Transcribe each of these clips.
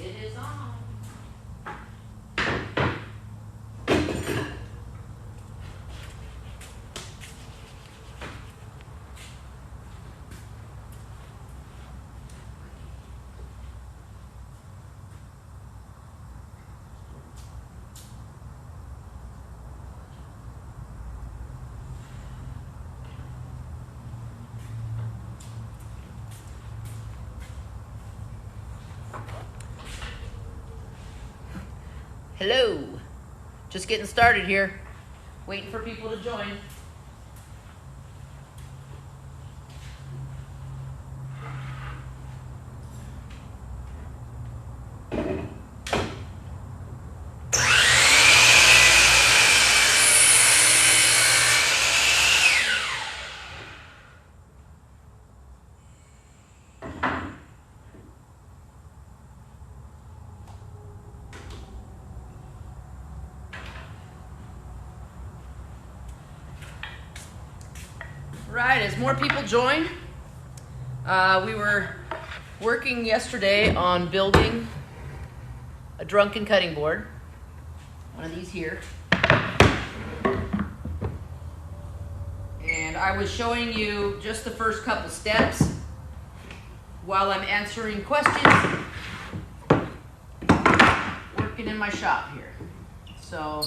It is on. Hello. Just getting started here. Waiting for people to join. Right, as more people join, we were working yesterday on building a drunken cutting board, one of these here. And I was showing you just the first couple steps while I'm answering questions, working in my shop here. So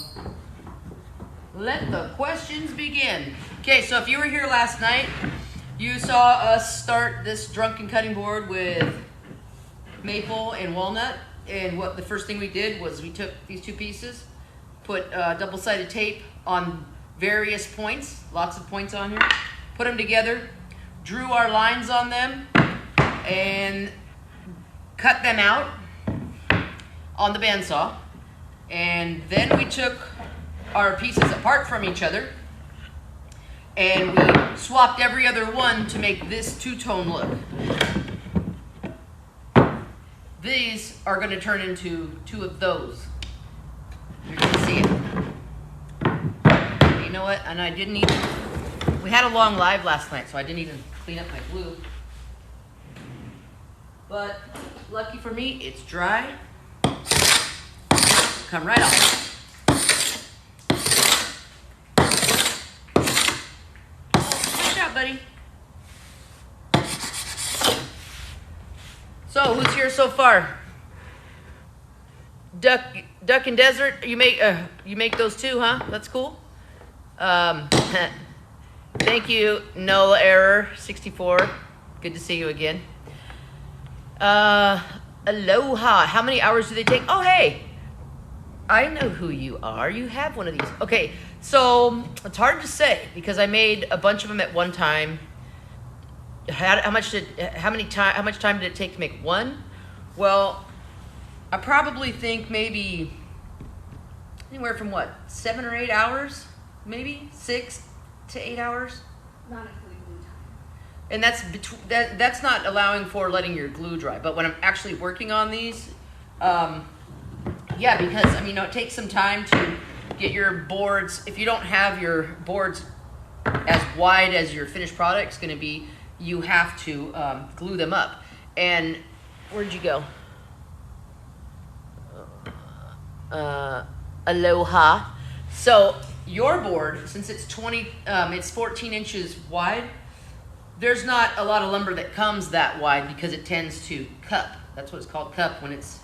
let the questions begin. Okay, so if you were here last night, you saw us start this drunken cutting board with maple and walnut. And what the first thing we did was we took these two pieces, put double-sided tape on various points, lots of points on here, put them together, drew our lines on them, and cut them out on the bandsaw. And then we took our pieces apart from each other and we swapped every other one to make this two-tone look. These are going to turn into two of those. You're going to see it. You know what? And I didn't even, we had a long live last night, so I didn't even clean up my glue. But lucky for me, it's dry. Come right off. Buddy. So who's here so far? Duck and Desert. You make those too, huh? That's cool. Thank you, Null Error 64. Good to see you again. Aloha. How many hours do they take? Oh, hey. I know who you are. You have one of these. Okay, so it's hard to say because I made a bunch of them at one time. How much time did it take to make one? Well, I probably think maybe anywhere from 7 or 8 hours, maybe 6 to 8 hours. Not including glue time. And that's not allowing for letting your glue dry. But when I'm actually working on these, yeah, because it takes some time to get your boards. If you don't have your boards as wide as your finished product is going to be, you have to glue them up. And where'd you go? Aloha. So your board, since it's 14 inches wide, there's not a lot of lumber that comes that wide because it tends to cup. That's what it's called, cup, when it's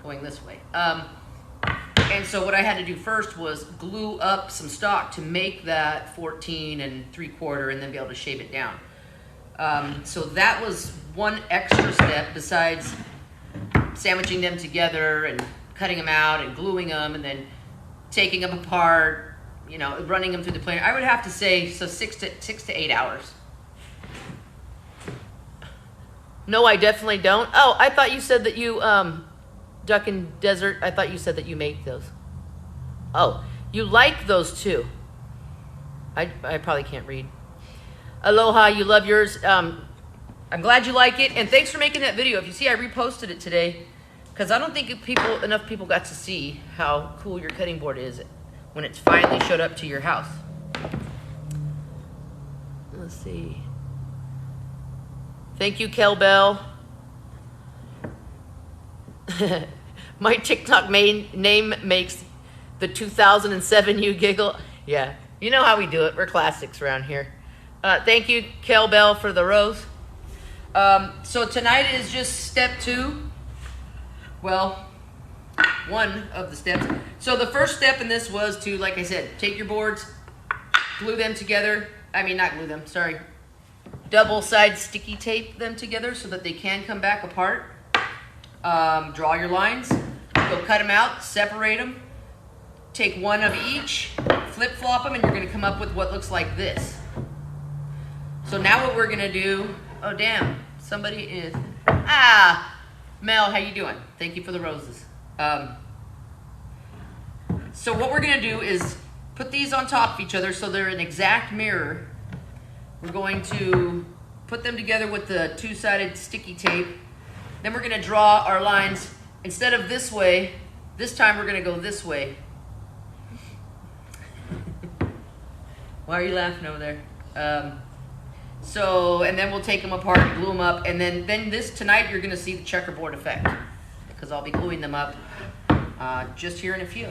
going this way. And so what I had to do first was glue up some stock to make that 14 3/4 and then be able to shave it down. So that was one extra step besides sandwiching them together and cutting them out and gluing them and then taking them apart, running them through the planer. I would have to say, so 6 to 8 hours. No, I definitely don't. Oh, I thought you said that you, Duck and Desert, I thought you said that you make those. Oh, you like those too. I probably can't read. Aloha, you love yours. I'm glad you like it, and thanks for making that video. If you see, I reposted it today because I don't think enough people got to see how cool your cutting board is when it's finally showed up to your house. Let's see. Thank you, Kel Bell. My TikTok name makes the 2007 you giggle. Yeah, you know how we do it. We're classics around here. Thank you, Kel Bell, for the rose. So tonight is just step 2. Well, one of the steps. So the first step in this was to, like I said, take your boards, glue them together. I mean, not glue them, sorry. Double side sticky tape them together so that they can come back apart. Draw your lines, go cut them out, separate them, take one of each, flip flop them, and you're gonna come up with what looks like this. So now what we're gonna do, oh damn, somebody is, Mel, how you doing? Thank you for the roses. So what we're gonna do is put these on top of each other so they're an exact mirror. We're going to put them together with the 2-sided sticky tape. Then we're gonna draw our lines. Instead of this way, this time we're gonna go this way. Why are you laughing over there? And then we'll take them apart and glue them up. And then tonight you're gonna see the checkerboard effect because I'll be gluing them up just here in a few.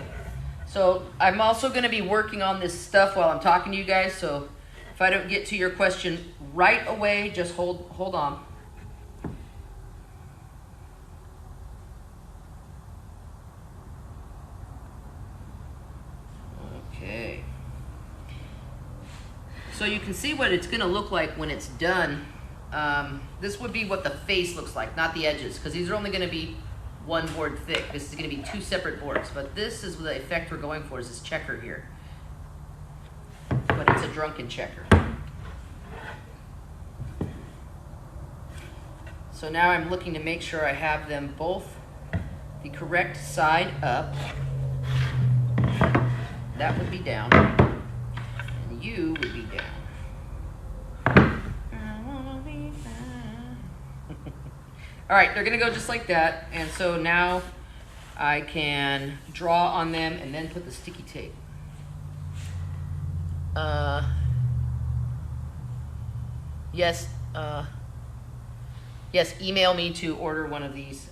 So I'm also gonna be working on this stuff while I'm talking to you guys. So if I don't get to your question right away, just hold on. Okay. So you can see what it's gonna look like when it's done. This would be what the face looks like, not the edges, because these are only gonna be 1 board thick. This is gonna be 2 separate boards, but this is the effect we're going for, is this checker here. But it's a drunken checker. So now I'm looking to make sure I have them both the correct side up. That would be down, and you would be down. All right, they're gonna go just like that, and so now I can draw on them and then put the sticky tape. Yes, email me to order one of these.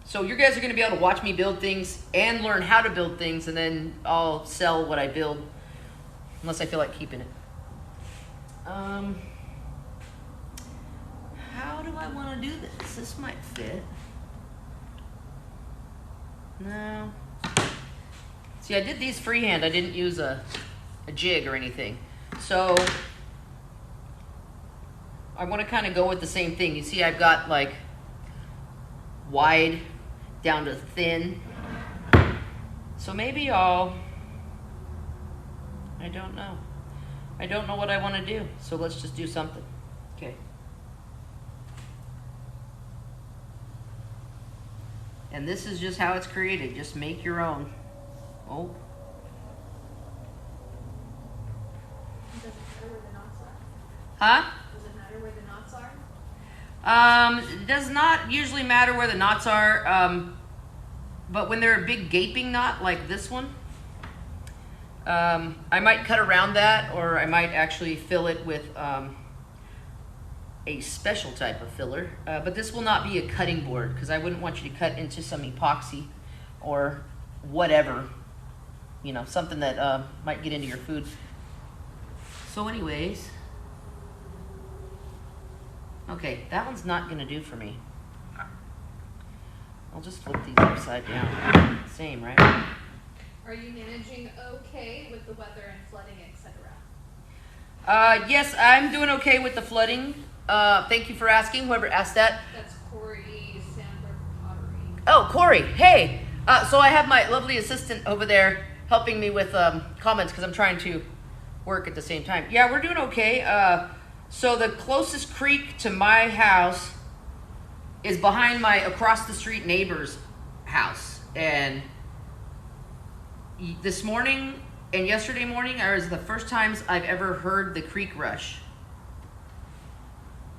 So you guys are going to be able to watch me build things and learn how to build things, and then I'll sell what I build, unless I feel like keeping it. How do I want to do this? This might fit. No. See, I did these freehand. I didn't use a jig or anything. So I want to kind of go with the same thing. You see, I've got like wide down to thin. So maybe I don't know. I don't know what I want to do. So let's just do something. Okay. And this is just how it's created. Just make your own. Oh. Does it matter where the knots are? Huh? Does it matter where the knots are? It does not usually matter where the knots are, but when they're a big gaping knot like this one, I might cut around that, or I might actually fill it with a special type of filler. But this will not be a cutting board because I wouldn't want you to cut into some epoxy or whatever, you know, something that might get into your food. So anyways, okay, that one's not gonna do for me. I'll just flip these upside down. Same, right? Are you managing okay with the weather and flooding, etc.? Yes, I'm doing okay with the flooding. Thank you for asking, whoever asked that. That's Corey Sandberg Pottery. Oh, Corey, hey. So I have my lovely assistant over there helping me with comments because I'm trying to work at the same time. Yeah, we're doing okay. So the closest creek to my house is behind my across the street neighbor's house. And this morning and yesterday morning are the first times I've ever heard the creek rush.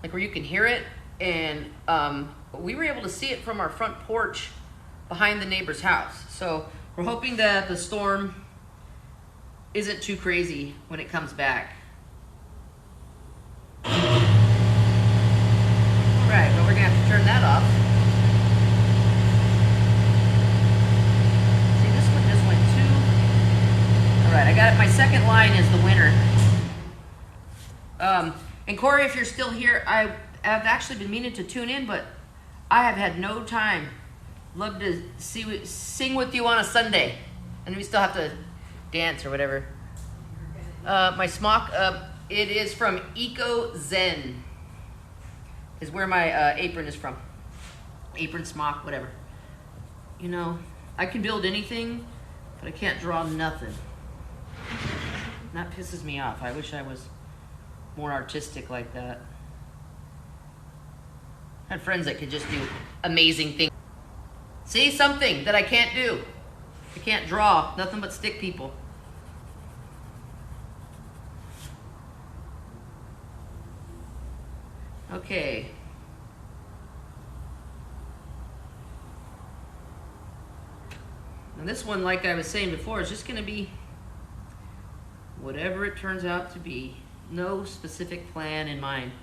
Like where you can hear it. And we were able to see it from our front porch behind the neighbor's house. So we're hoping that the storm isn't too crazy when it comes back. All right, well, we're gonna have to turn that off. line is the winner. And Corey, if you're still here, I have actually been meaning to tune in, but I have had no time. Love to sing with you on a Sunday, and we still have to dance or whatever. My smock, it is from Eco Zen. Is where my apron is from. Apron, smock, whatever. You know, I can build anything, but I can't draw nothing. And that pisses me off. I wish I was more artistic like that. I had friends that could just do amazing things. See, something that I can't do. I can't draw, nothing but stick people. Okay. And this one, like I was saying before, is just going to be whatever it turns out to be. No specific plan in mind.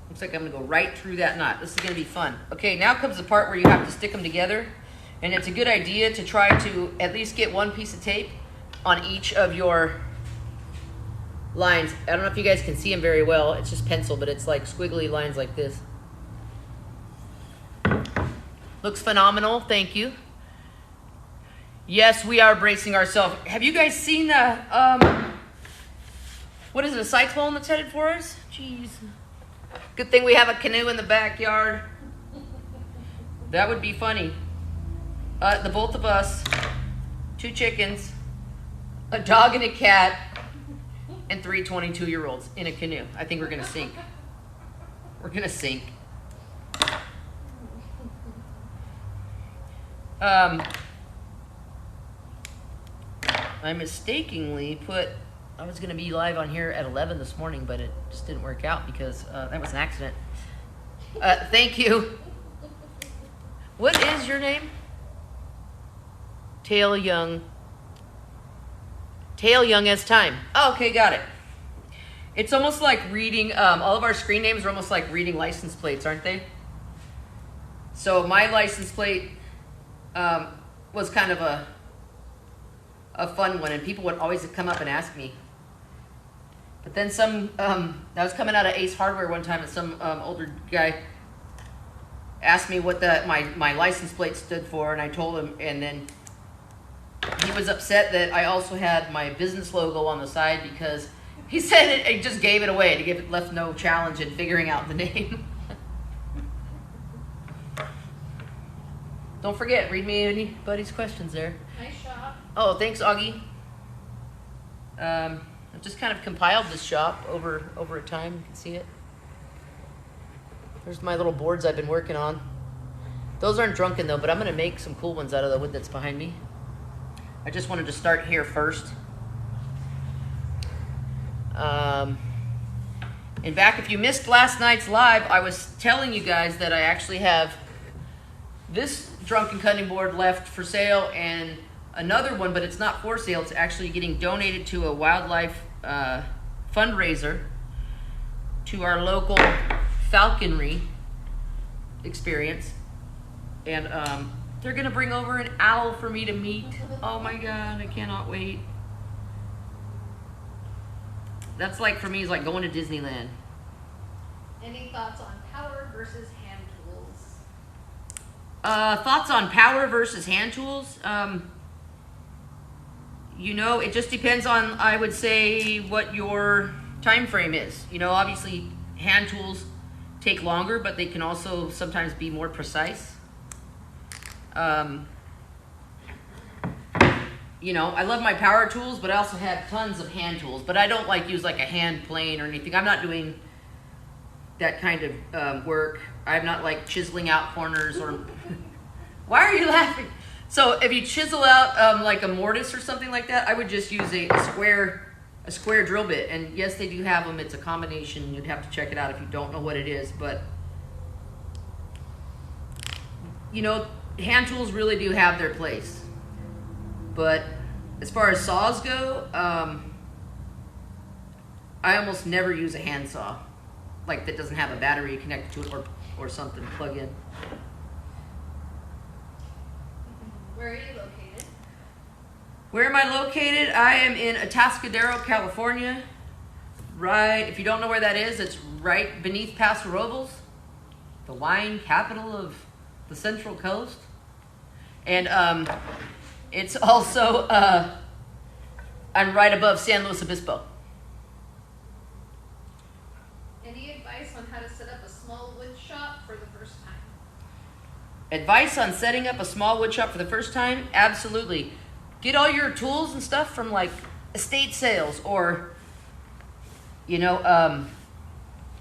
Looks like I'm going to go right through that knot. This is going to be fun. Okay, now comes the part where you have to stick them together. And it's a good idea to try to at least get one piece of tape on each of your lines. I don't know if you guys can see them very well. It's just pencil, but it's like squiggly lines like this. Looks phenomenal. Thank you. Yes, we are bracing ourselves. Have you guys seen the, what is it, a cyclone that's headed for us? Jeez. Good thing we have a canoe in the backyard. That would be funny. The both of us, 2 chickens, a dog and a cat, and 3 22-year-olds in a canoe. I think we're going to sink. We're going to sink. I mistakenly put, I was going to be live on here at 11 this morning, but it just didn't work out because that was an accident. Thank you. What is your name? Tail Young. Tail Young as time. Oh, okay, got it. It's almost like reading, all of our screen names are almost like reading license plates, aren't they? So my license plate was kind of a fun one, and people would always come up and ask me. But then I was coming out of Ace Hardware one time, and some older guy asked me what my license plate stood for, and I told him, and then he was upset that I also had my business logo on the side because he said it just gave it away. It left no challenge in figuring out the name. Don't forget, read me anybody's questions there. Nice shop. Oh, thanks, Augie. I've just kind of compiled this shop over a time. You can see it. There's my little boards I've been working on. Those aren't drunken though, but I'm going to make some cool ones out of the wood that's behind me. I just wanted to start here first. In fact, if you missed last night's live, I was telling you guys that I actually have this Drunken Cutting Board left for sale and another one, but it's not for sale. It's actually getting donated to a wildlife fundraiser to our local falconry experience. And they're going to bring over an owl for me to meet. Oh my God, I cannot wait. That's like, for me, is like going to Disneyland. Any thoughts on power versus hand tools? Thoughts on power versus hand tools? You know, it just depends on, I would say, what your time frame is. You know, obviously, hand tools take longer, but they can also sometimes be more precise. You know, I love my power tools, but I also have tons of hand tools. But I don't use like a hand plane or anything. I'm not doing that kind of work. I'm not like chiseling out corners or... Why are you laughing? So if you chisel out like a mortise or something like that, I would just use a square drill bit. And yes, they do have them. It's a combination. You'd have to check it out if you don't know what it is. But, you know, hand tools really do have their place. But as far as saws go, I almost never use a hand saw, like that doesn't have a battery connected to it or something to plug in. Where are you located? Where am I located? I am in Atascadero, California. Right, if you don't know where that is, it's right beneath Paso Robles, the wine capital of the Central Coast. And it's also, I'm right above San Luis Obispo. Any advice on how to set up a small wood shop for the first time? Advice on setting up a small wood shop for the first time? Absolutely. Get all your tools and stuff from like estate sales or, you know,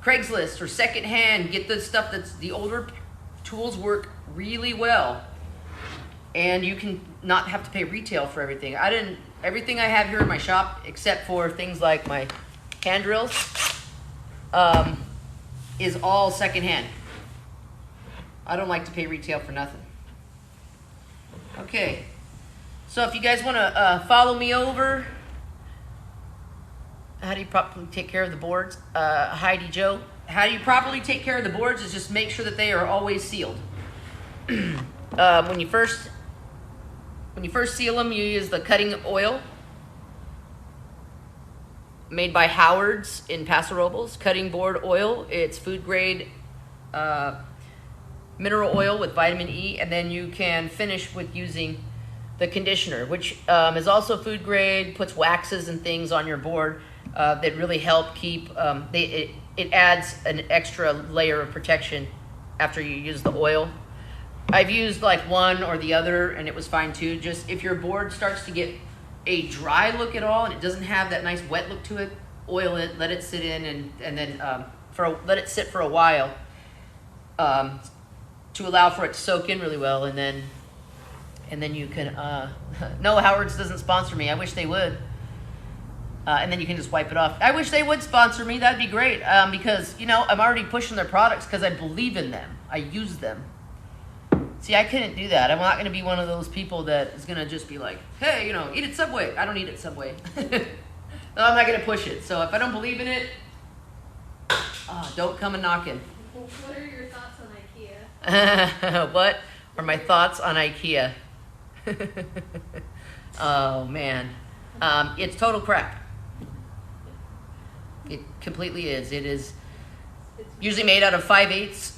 Craigslist or secondhand. Get the stuff that's the older tools work really well. And you can not have to pay retail for everything. Everything I have here in my shop, except for things like my hand drills, is all secondhand. I don't like to pay retail for nothing. Okay, so if you guys want to follow me over, how do you properly take care of the boards? Heidi Joe, how do you properly take care of the boards is just make sure that they are always sealed. When you first seal them, you use the cutting oil made by Howard's in Paso Robles. Cutting board oil. It's food grade mineral oil with vitamin E, and then you can finish with using the conditioner, which is also food grade, puts waxes and things on your board that really help keep, it adds an extra layer of protection after you use the oil. I've used like one or the other and it was fine too. Just if your board starts to get a dry look at all and it doesn't have that nice wet look to it, oil it, let it sit in and then let it sit for a while to allow for it to soak in really well, and then you can, no, Howard's doesn't sponsor me. I wish they would. And then you can just wipe it off. I wish they would sponsor me. That'd be great. Because, you know, I'm already pushing their products because I believe in them. I use them. See, I couldn't do that. I'm not going to be one of those people that is going to just be like, hey, you know, eat at Subway. I don't eat at Subway. No, I'm not going to push it. So if I don't believe in it, don't come and knock in. What are your thoughts on IKEA? What are my thoughts on IKEA? Oh, man. It's total crap. It completely is. It is usually made out of 5/8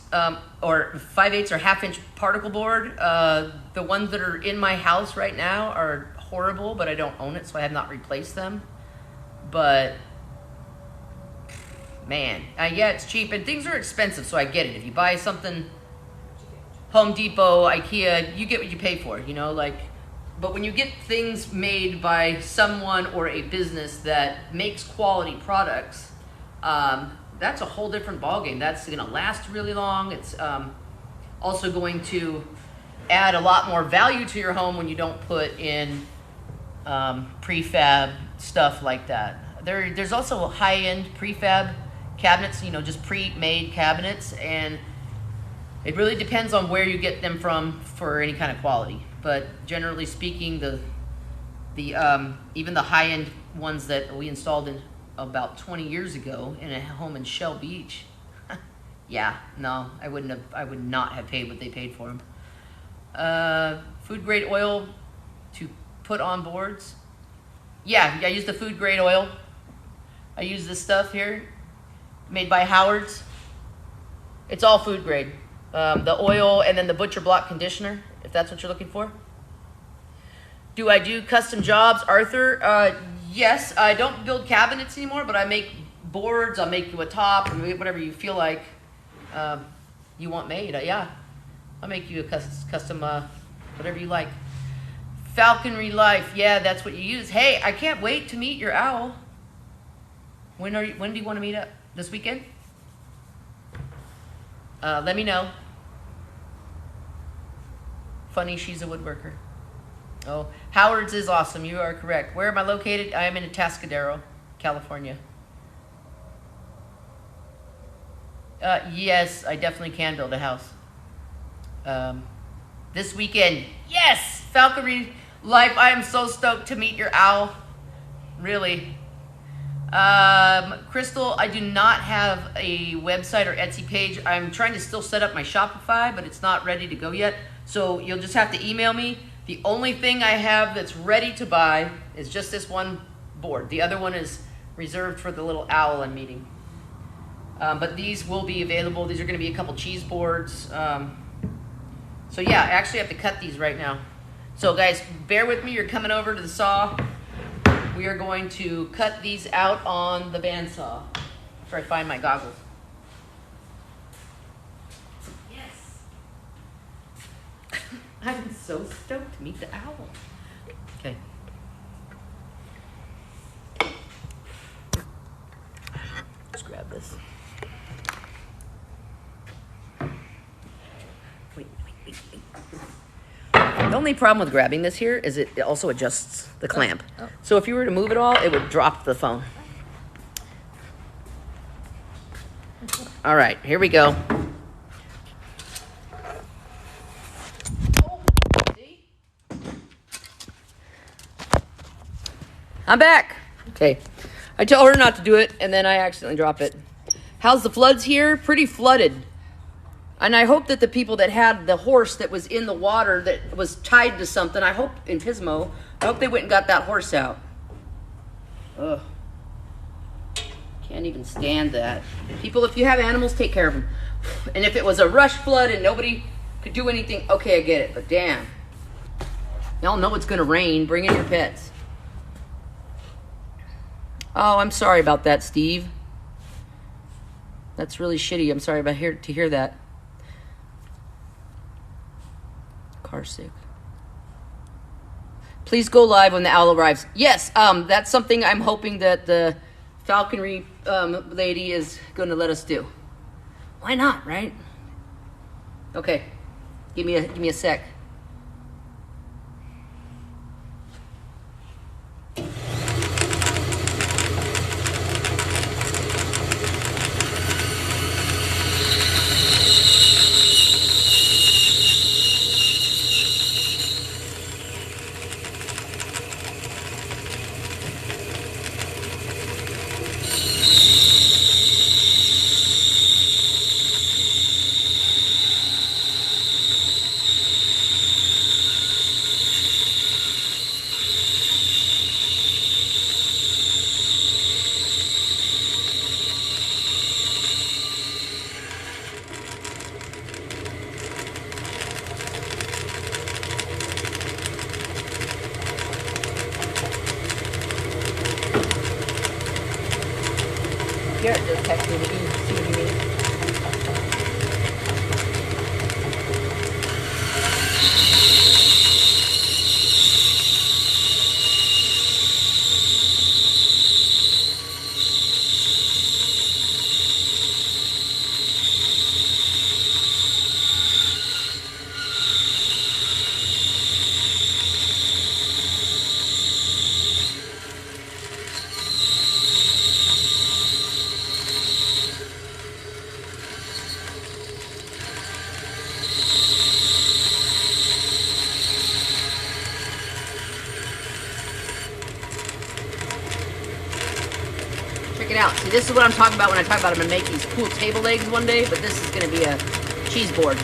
or 5/8 or half-inch particle board. The ones that are in my house right now are horrible, but I don't own it, so I have not replaced them. But man, yeah, it's cheap and things are expensive, so I get it. If you buy something, Home Depot, IKEA, you get what you pay for. You know, like. But when you get things made by someone or a business that makes quality products, that's a whole different ballgame. That's going to last really long. It's also going to add a lot more value to your home when you don't put in prefab stuff like that. There's also high-end prefab cabinets, you know, just pre-made cabinets, and it really depends on where you get them from for any kind of quality. But generally speaking, even the high-end ones that we installed in about 20 years ago in a home in Shell Beach, yeah, no, I would not have paid what they paid for them. Food grade oil to put on boards. Yeah, I use the food grade oil. I use this stuff here, made by Howard's. It's all food grade. The oil and then the butcher block conditioner, if that's what you're looking for. Do I do custom jobs, Arthur? Yes, I don't build cabinets anymore, but I make boards. I'll make you a top, or whatever you feel like you want made. Yeah, I'll make you a custom whatever you like. Falconry Life, yeah, that's what you use. Hey, I can't wait to meet your owl. When do you want to meet up? This weekend? Let me know. Funny, she's a woodworker. Oh, Howard's is awesome. You are correct. Where am I located? I am in Atascadero, California. Yes, I definitely can build a house. This weekend, yes! Falconry Life, I am so stoked to meet your owl. Really. Crystal, I do not have a website or Etsy page. I'm trying to still set up my Shopify, but it's not ready to go yet. So you'll just have to email me. The only thing I have that's ready to buy is just this one board. The other one is reserved for the little owl I'm meeting. But these will be available. These are going to be a couple cheese boards. So yeah, I actually have to cut these right now. So guys, bear with me. You're coming over to the saw. We are going to cut these out on the bandsaw after I find my goggles. Yes. I'm so stoked to meet the owl. Okay. Let's grab this. Wait. The only problem with grabbing this here is it also adjusts the clamp. Oh. So if you were to move it all, it would drop the phone. All right, here we go. Oh, see? I'm back. Okay. I tell her not to do it, and then I accidentally drop it. How's the floods here? Pretty flooded. And I hope that the people that had the horse that was in the water that was tied to something, I hope in Pismo, I hope they went and got that horse out. Ugh. Can't even stand that. People, if you have animals, take care of them. And if it was a rush flood and nobody could do anything, okay, I get it. But damn. Y'all know it's going to rain. Bring in your pets. Oh, I'm sorry about that, Steve. That's really shitty. I'm sorry to hear that. Car sick. Please go live when the owl arrives. Yes, that's something I'm hoping that the falconry lady is going to let us do. Why not, right? Okay, give me a sec. Garrett just texted me to see what you mean. Check it out. See, this is what I'm talking about when I talk about I'm going to make these cool table legs one day, but this is going to be a cheese board.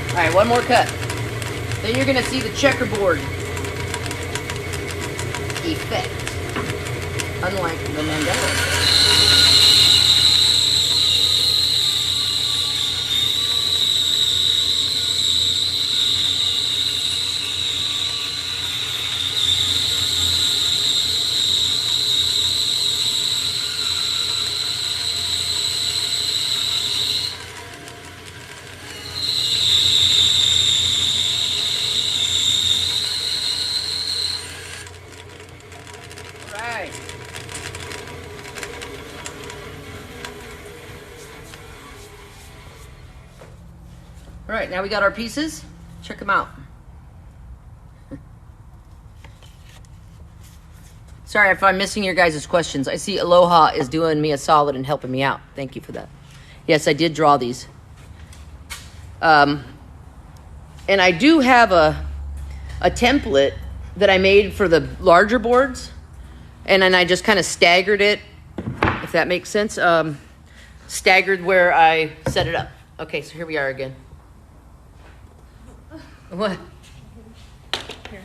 All right, one more cut. Then you're gonna see the checkerboard effect, unlike the Mandela. All right, now we got our pieces. Check them out. Sorry if I'm missing your guys' questions. I see Aloha is doing me a solid and helping me out. Thank you for that. Yes, I did draw these. And I do have a template that I made for the larger boards. And then I just kind of staggered it, if that makes sense. Staggered where I set it up. Okay, so here we are again. What? Here,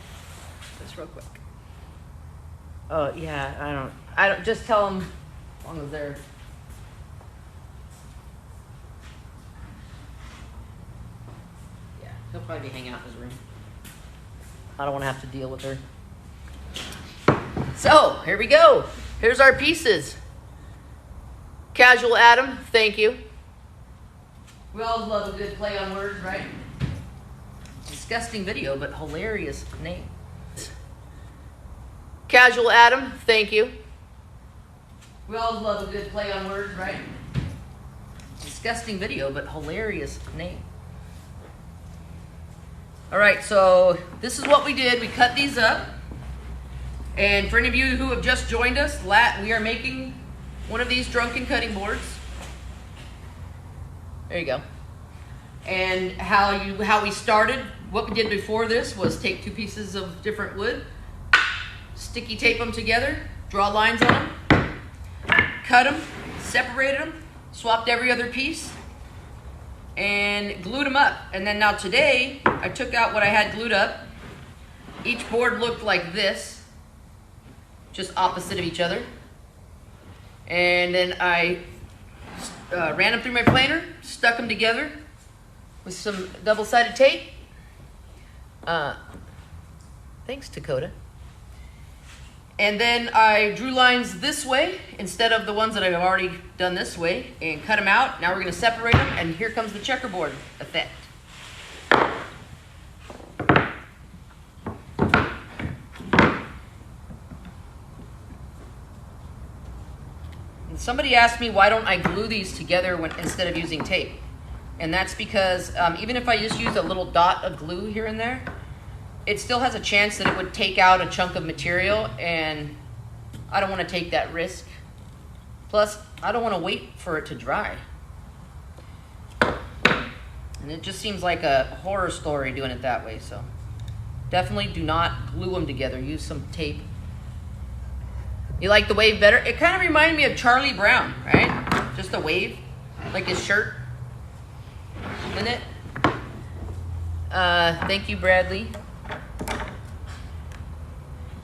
just real quick. Oh, yeah, I don't, just tell them as long as they're. Yeah, he'll probably be hanging out in his room. I don't want to have to deal with her. So, here we go. Here's our pieces. Casual Adam, thank you. We all love a good play on words, right? Disgusting video, but hilarious name. Casual Adam, thank you. We all love a good play on words, right? Disgusting video, but hilarious name. All right, so this is what we did. We cut these up. And for any of you who have just joined us, we are making one of these drunken cutting boards. There you go. And how we started, what we did before this was take two pieces of different wood, sticky tape them together, draw lines on them, cut them, separated them, swapped every other piece, and glued them up. And then now today, I took out what I had glued up. Each board looked like this, just opposite of each other. And then I ran them through my planer, stuck them together with some double-sided tape. Thanks, Dakota. And then I drew lines this way instead of the ones that I've already done this way and cut them out. Now we're going to separate them, and here comes the checkerboard effect. And somebody asked me why don't I glue these together instead of using tape. And that's because even if I just use a little dot of glue here and there, it still has a chance that it would take out a chunk of material, and I don't want to take that risk. Plus, I don't want to wait for it to dry. And it just seems like a horror story doing it that way, so definitely do not glue them together. Use some tape. You like the wave better? It kind of reminded me of Charlie Brown, right? Just a wave, like his shirt. Isn't it? Thank you, Bradley.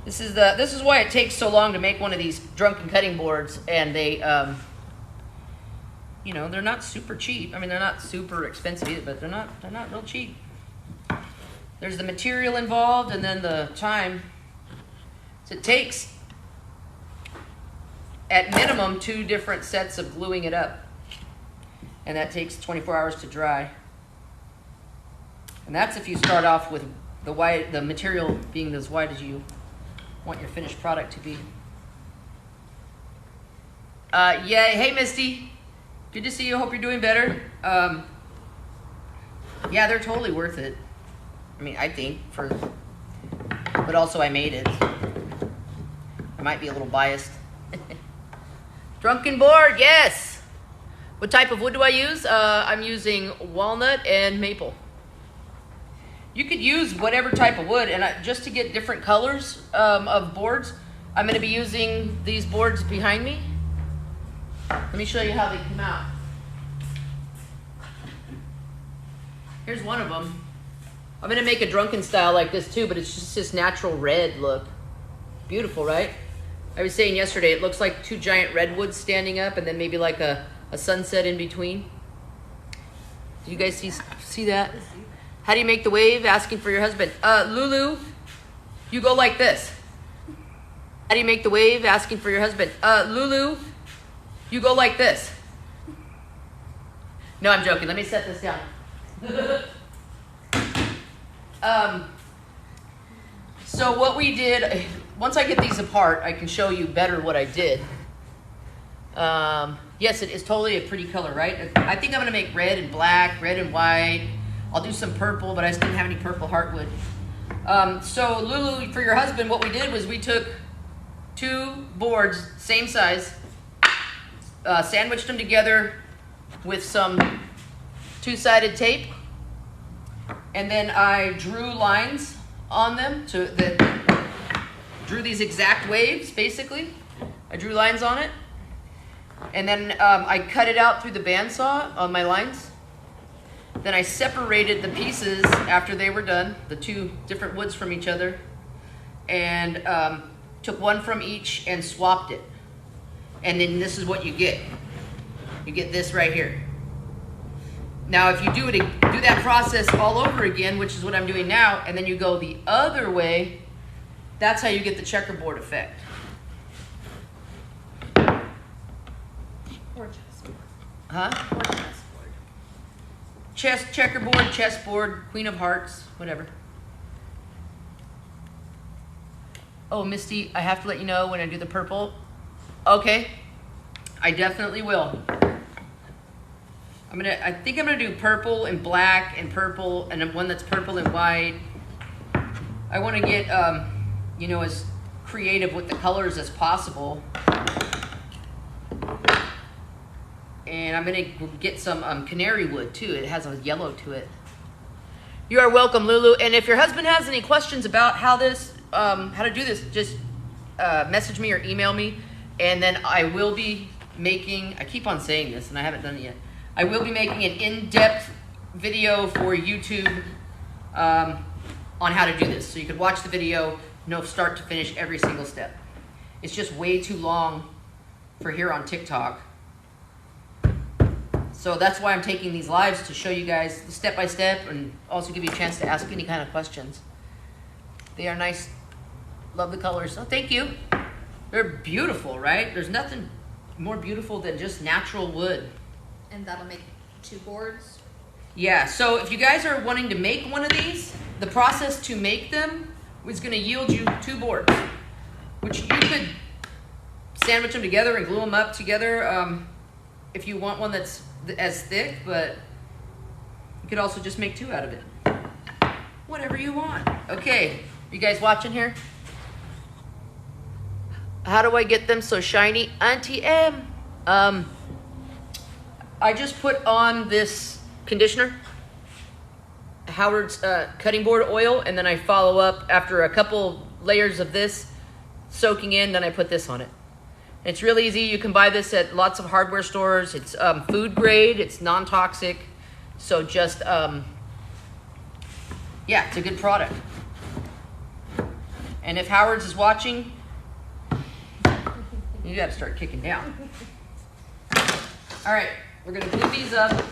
This is why it takes so long to make one of these drunken cutting boards, and they, you know, they're not super cheap. I mean, they're not super expensive either, but they're not real cheap. There's the material involved, and then the time. So it takes, at minimum, 2 different sets of gluing it up, and that takes 24 hours to dry. And that's if you start off with the material being as wide as you want your finished product to be. Yeah, hey Misty, good to see you. Hope you're doing better. Yeah, they're totally worth it. I mean, I think but also I made it. I might be a little biased. Drunken board, yes. What type of wood do I use? I'm using walnut and maple. You could use whatever type of wood, and just to get different colors of boards, I'm going to be using these boards behind me. Let me show you how they come out. Here's one of them. I'm going to make a drunken style like this too, but it's just this natural red look. Beautiful, right? I was saying yesterday, it looks like 2 giant redwoods standing up and then maybe like a sunset in between. Do you guys see that? How do you make the wave? Asking for your husband. Lulu, you go like this. How do you make the wave? Asking for your husband. Lulu, you go like this. No, I'm joking. Let me set this down. So what we did, once I get these apart, I can show you better what I did. Yes, it is totally a pretty color, right? I think I'm going to make red and black, red and white. I'll do some purple, but I just didn't have any purple heartwood. So Lulu, for your husband, what we did was we took 2 boards, same size, sandwiched them together with some 2-sided tape, and then I drew lines on them that drew these exact waves, basically. I drew lines on it, and then I cut it out through the bandsaw on my lines. Then I separated the pieces after they were done, the 2 different woods from each other, and took one from each and swapped it. And then this is what you get. You get this right here. Now, if you do that process all over again, which is what I'm doing now, and then you go the other way, that's how you get the checkerboard effect. Or chessboard. Huh? Or chessboard. Checkerboard, chessboard, Queen of Hearts, whatever. Oh, Misty, I have to let you know when I do the purple. Okay, I definitely will. I think I'm gonna do purple and black and purple, and one that's purple and white. I want to get, you know, as creative with the colors as possible. And I'm gonna get some canary wood too. It has a yellow to it. You are welcome, Lulu. And if your husband has any questions about how to do this, just message me or email me, and then I will be making. I keep on saying this, and I haven't done it yet. I will be making an in-depth video for YouTube on how to do this, so you could watch the video, know start to finish every single step. It's just way too long for here on TikTok. So that's why I'm taking these lives, to show you guys step by step and also give you a chance to ask any kind of questions. They are nice. Love the colors. Oh, thank you. They're beautiful, right? There's nothing more beautiful than just natural wood. And that'll make 2 boards? Yeah, so if you guys are wanting to make one of these, the process to make them is going to yield you 2 boards, which you could sandwich them together and glue them up together if you want one that's as thick, but you could also just make 2 out of it. Whatever you want. Okay, you guys watching here? How do I get them so shiny? Auntie M. I just put on this conditioner, Howard's cutting board oil, and then I follow up after a couple layers of this soaking in, then I put this on it. It's really easy. You can buy this at lots of hardware stores. It's food grade. It's non-toxic. So just, yeah, it's a good product. And if Howard's is watching, you got to start kicking down. All right, we're going to glue these up.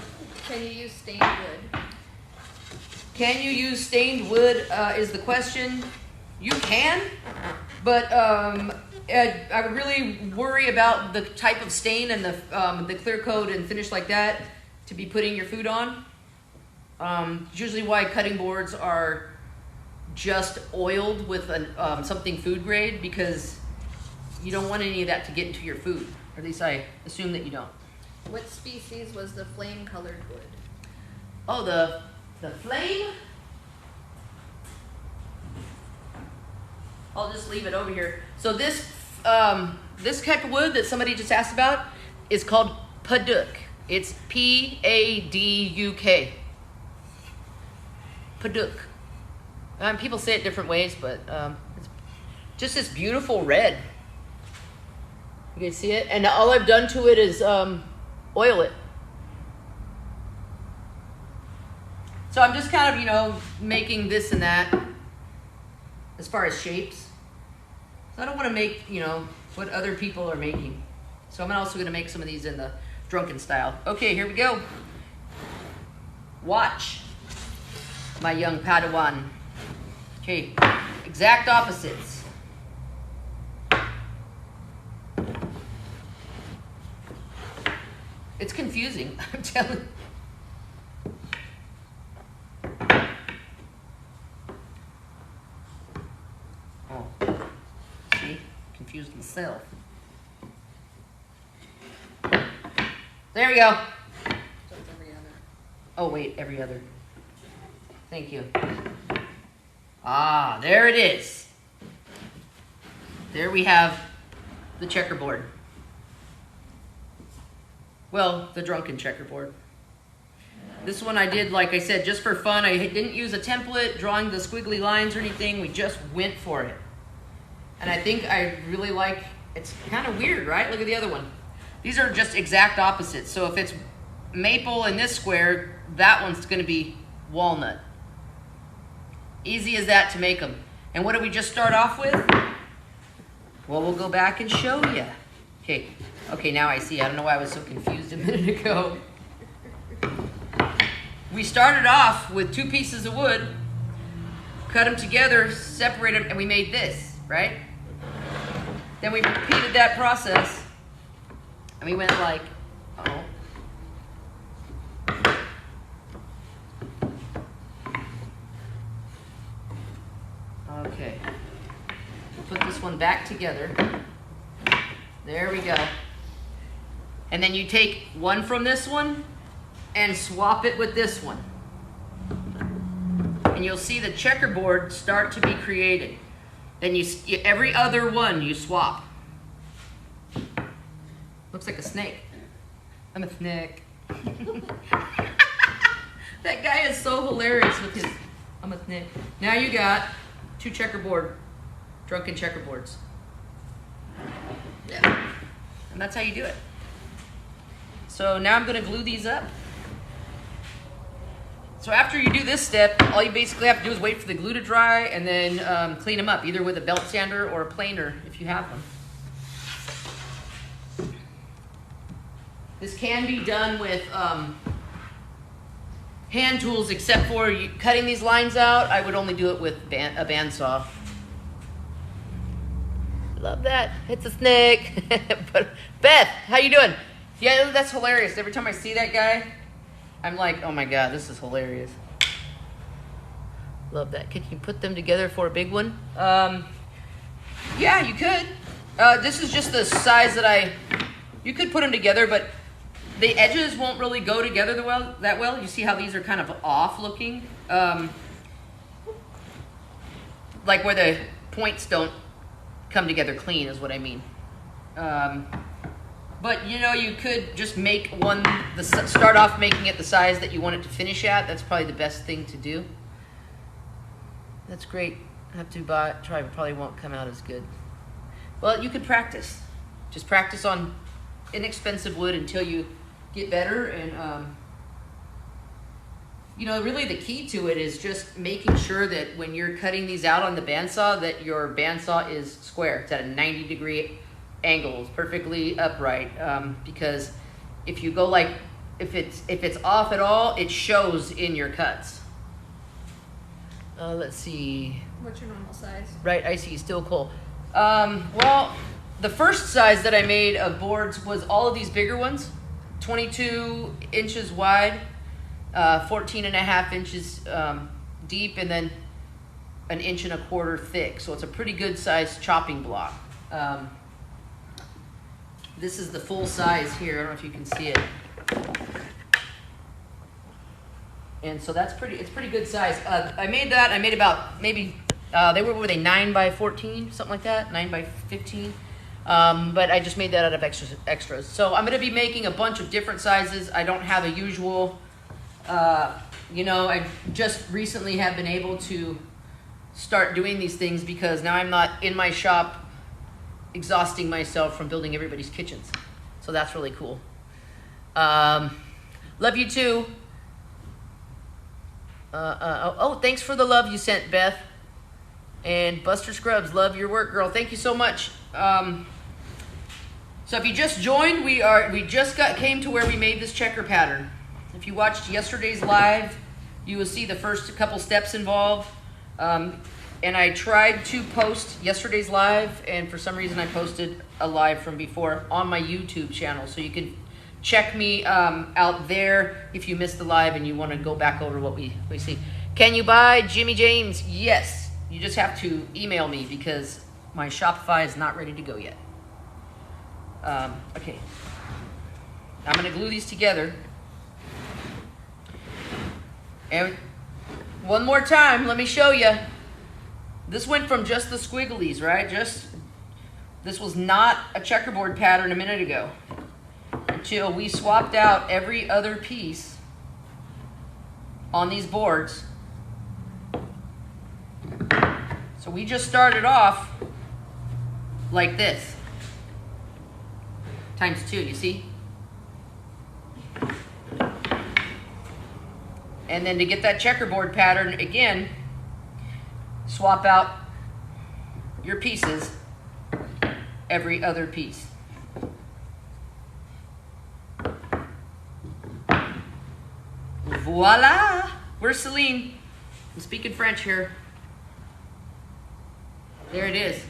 Can you use stained wood? Can you use stained wood is the question. You can, but I would really worry about the type of stain and the clear coat and finish like that to be putting your food on. Usually why cutting boards are just oiled with something food grade, because you don't want any of that to get into your food. Or at least I assume that you don't. What species was the flame colored wood? Oh, the flame? I'll just leave it over here. So this type of wood that somebody just asked about is called Paduk. It's P-A-D-U-K. Paduk. People say it different ways, but it's just this beautiful red. You can see it? And all I've done to it is oil it. So I'm just kind of, you know, making this and that as far as shapes. So I don't want to make, you know, what other people are making. So I'm also going to make some of these in the drunken style. Okay, here we go. Watch, my young Padawan. Okay, exact opposites. It's confusing, I'm telling you. Oh, see? Confused myself. There we go. So it's every other. Oh, wait, every other. Thank you. Ah, there it is. There we have the checkerboard. Well, the drunken checkerboard. This one I did, like I said, just for fun. I didn't use a template, drawing the squiggly lines or anything. We just went for it. And I think I really like, it's kind of weird, right? Look at the other one. These are just exact opposites. So if it's maple in this square, that one's going to be walnut. Easy as that to make them. And what did we just start off with? Well, we'll go back and show you. Okay, now I see. I don't know why I was so confused a minute ago. We started off with 2 pieces of wood, cut them together, separated them, and we made this, right? Then we repeated that process, and we went like, okay. Put this one back together. There we go. And then you take one from this one and swap it with this one. And you'll see the checkerboard start to be created. Then every other one you swap. Looks like a snake. I'm a snake. That guy is so hilarious with his, I'm a snake. Now you got 2 drunken checkerboards. Yeah. And that's how you do it. So now I'm going to glue these up. So after you do this step, all you basically have to do is wait for the glue to dry and then clean them up, either with a belt sander or a planer if you have one. This can be done with hand tools, except for cutting these lines out. I would only do it with a bandsaw. Love that. It's a snake. But Beth, how you doing? Yeah, that's hilarious. Every time I see that guy, I'm like, oh my God, this is hilarious. Love that. Can you put them together for a big one? Yeah, you could. This is just the size that you could put them together, but the edges won't really go together that well. You see how these are kind of off looking? Like where the points don't come together clean is what I mean. But you could just make start off making it the size that you want it to finish at. That's probably the best thing to do. That's great. I have to try, it probably won't come out as good. Well, you could practice. Just practice on inexpensive wood until you get better. And, really the key to it is just making sure that when you're cutting these out on the bandsaw, that your bandsaw is square. It's at a 90-degree angles, perfectly upright, because if you go if it's off at all, it shows in your cuts. Let's see. What's your normal size? Right, I see. Still cool. Well, the first size that I made of boards was all of these bigger ones, 22 inches wide, 14 and a half inches deep, and then 1.25 inches thick. So it's a pretty good size chopping block. This is the full size here. I don't know if you can see it. And so it's pretty good size. I made about maybe, were they 9 by 14, something like that, 9 by 15. But I just made that out of extras. So I'm going to be making a bunch of different sizes. I don't have a usual, I just recently have been able to start doing these things because now I'm not in my shop exhausting myself from building everybody's kitchens. So that's really cool. Love you too. Thanks for the love you sent, Beth. And Buster Scrubs, love your work, girl. Thank you so much. So if you just joined, we just came to where we made this checker pattern. If you watched yesterday's live, you will see the first couple steps involved. And I tried to post yesterday's live, and for some reason I posted a live from before on my YouTube channel. So you can check me out there if you missed the live and you want to go back over what we see. Can you buy Jimmy James? Yes. You just have to email me because my Shopify is not ready to go yet. Okay. I'm going to glue these together. And One more time, let me show you. This went from just the squigglies, right? This was not a checkerboard pattern a minute ago, until we swapped out every other piece on these boards. So we just started off like this, times 2, you see? And then to get that checkerboard pattern again, swap out your pieces every other piece. Voila! Where's Celine? I'm speaking French here. There it is.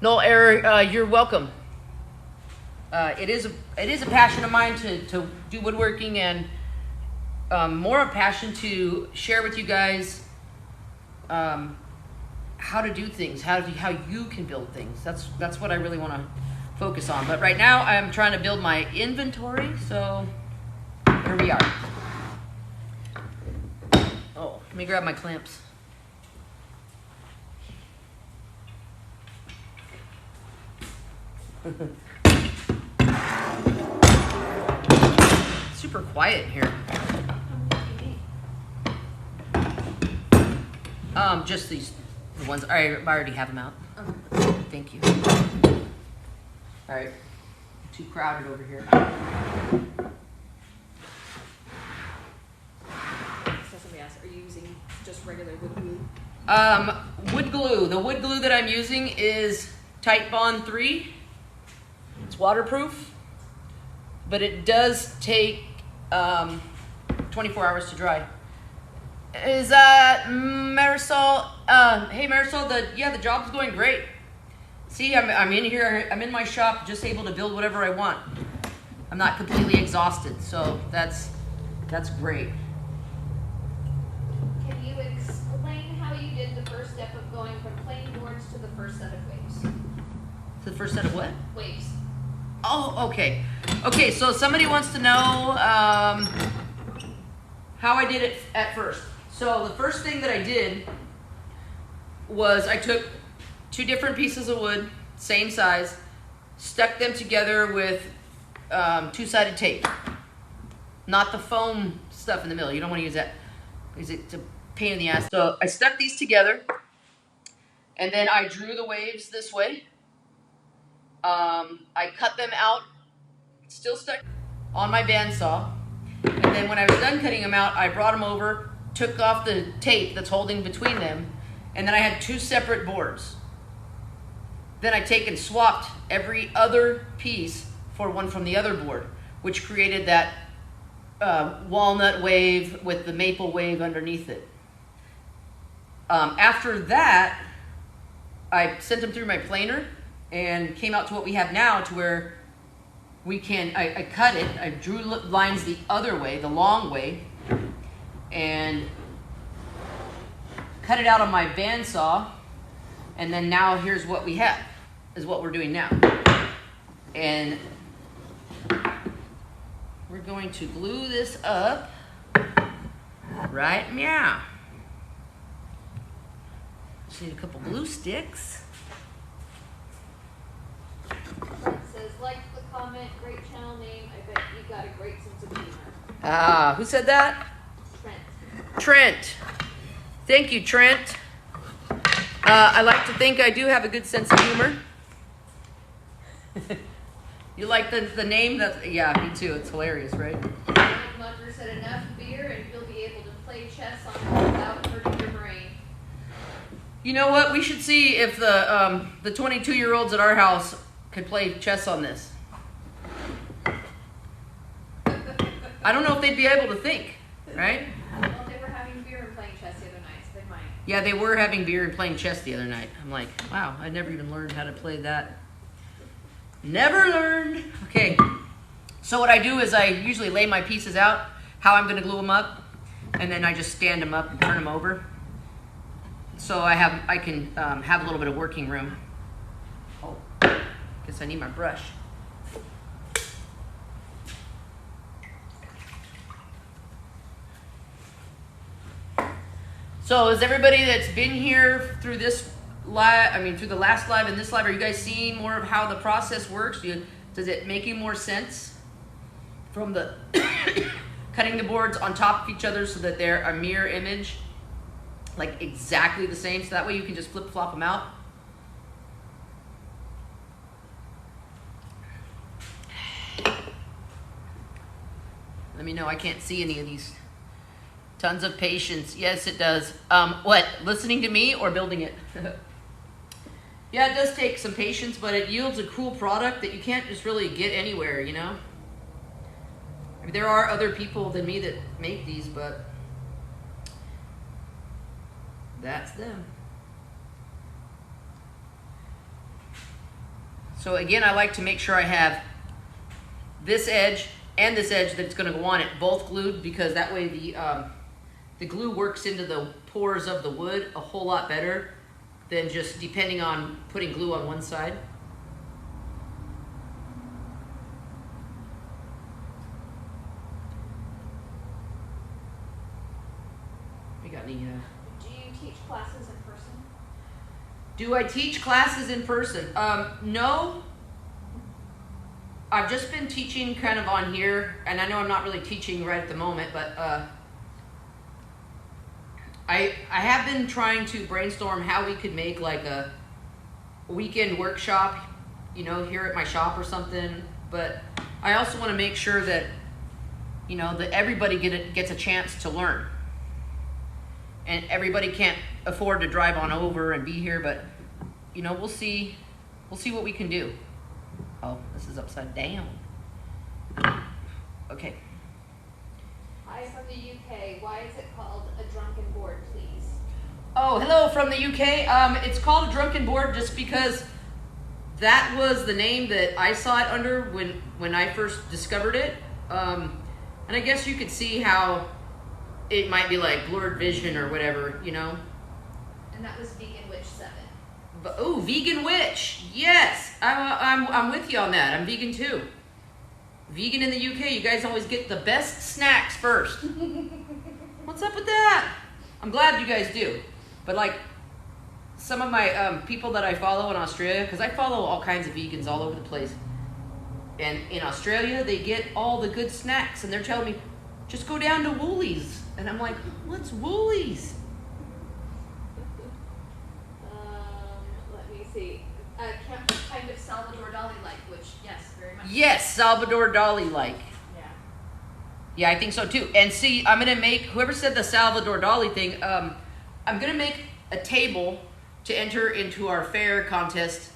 No, Eric, you're welcome. It is a passion of mine to do woodworking, and more a passion to share with you guys how to do things, how you can build things. That's what I really want to focus on. But right now I'm trying to build my inventory, so here we are. Oh, let me grab my clamps. Super quiet in here. Just these, the ones I already have them out. Okay. Thank you. All right, too crowded over here. So somebody asked, are you using just regular wood glue? Wood glue. The wood glue that I'm using is Tight Bond 3. It's waterproof, but it does take 24 hours to dry. Is that Marisol? Hey Marisol, the job's going great. See, I'm in here. I'm in my shop, just able to build whatever I want. I'm not completely exhausted, so that's great. Can you explain how you did the first step of going from plain boards to the first set of waves? The first set of what? Waves. Oh, okay. Okay, so somebody wants to know how I did it at first. So the first thing that I did was I took 2 different pieces of wood, same size, stuck them together with 2-sided tape. Not the foam stuff in the middle. You don't want to use that because it's a pain in the ass. So I stuck these together, and then I drew the waves this way. I cut them out, still stuck on my bandsaw. And then when I was done cutting them out, I brought them over, took off the tape that's holding between them, and then I had 2 separate boards. Then I take and swapped every other piece for one from the other board, which created that walnut wave with the maple wave underneath it. After that, I sent them through my planer and came out to what we have now, to where we can, I cut it, I drew lines the other way, the long way, and cut it out on my bandsaw, and then now here's what we have, is what we're doing now. And we're going to glue this up right meow. Just need a couple glue sticks. Brent says, like the comment, great channel name. I bet you got a great sense of humor. Ah, who said that? Trent. Trent. Thank you, Trent. I like to think I do have a good sense of humor. You like the name? Yeah, me too. It's hilarious, right? Mudger said, enough beer and you'll be able to play chess on it without hurting your brain. You know what? We should see if the 22-year-olds at our house could play chess on this. I don't know if they'd be able to think, right? Well, they were having beer and playing chess the other night, so they might. Yeah, they were having beer and playing chess the other night. I'm like, wow, I never even learned how to play that. Never learned. Okay, so what I do is I usually lay my pieces out, how I'm going to glue them up, and then I just stand them up and turn them over. So I can have a little bit of working room. Oh, guess I need my brush. So is everybody that's been here through this live, through the last live and this live, are you guys seeing more of how the process works? Does it making more sense from the cutting the boards on top of each other so that they're a mirror image, like exactly the same, so that way you can just flip flop them out? Let me know. I can't see any of these. Tons of patience. Yes, it does. What? Listening to me or building it? Yeah, it does take some patience, but it yields a cool product that you can't just really get anywhere, you know? I mean, there are other people than me that make these, but that's them. So again, I like to make sure I have this edge and this edge that's going to go on it both glued, because that way the glue works into the pores of the wood a whole lot better than just depending on putting glue on one side. We got any? Do you teach classes in person? Do I teach classes in person? No. I've just been teaching kind of on here, and I know I'm not really teaching right at the moment, but I have been trying to brainstorm how we could make like a weekend workshop, you know, here at my shop or something. But I also want to make sure that, you know, that everybody gets a chance to learn. And everybody can't afford to drive on over and be here, but you know, we'll see what we can do. Oh, this is upside down. Okay. Hi from the UK. Why is it called a drunken board, please? Oh, hello from the UK. It's called a drunken board just because that was the name that I saw it under when I first discovered it. And I guess you could see how it might be like blurred vision or whatever, you know. And that was Vegan Witch 7. But, oh, Vegan Witch. Yes, I'm with you on that. I'm vegan too. Vegan in the UK, you guys always get the best snacks first. What's up with that? I'm glad you guys do. But like some of my people that I follow in Australia, because I follow all kinds of vegans all over the place. And in Australia, they get all the good snacks. And they're telling me, just go down to Woolies. And I'm like, what's Woolies? Let me see. Kind of Salvador Dali-like, which, yes, very much. Yes, Salvador Dali-like. Yeah. Yeah, I think so too. And see, I'm going to make, whoever said the Salvador Dali thing, I'm going to make a table to enter into our fair contest.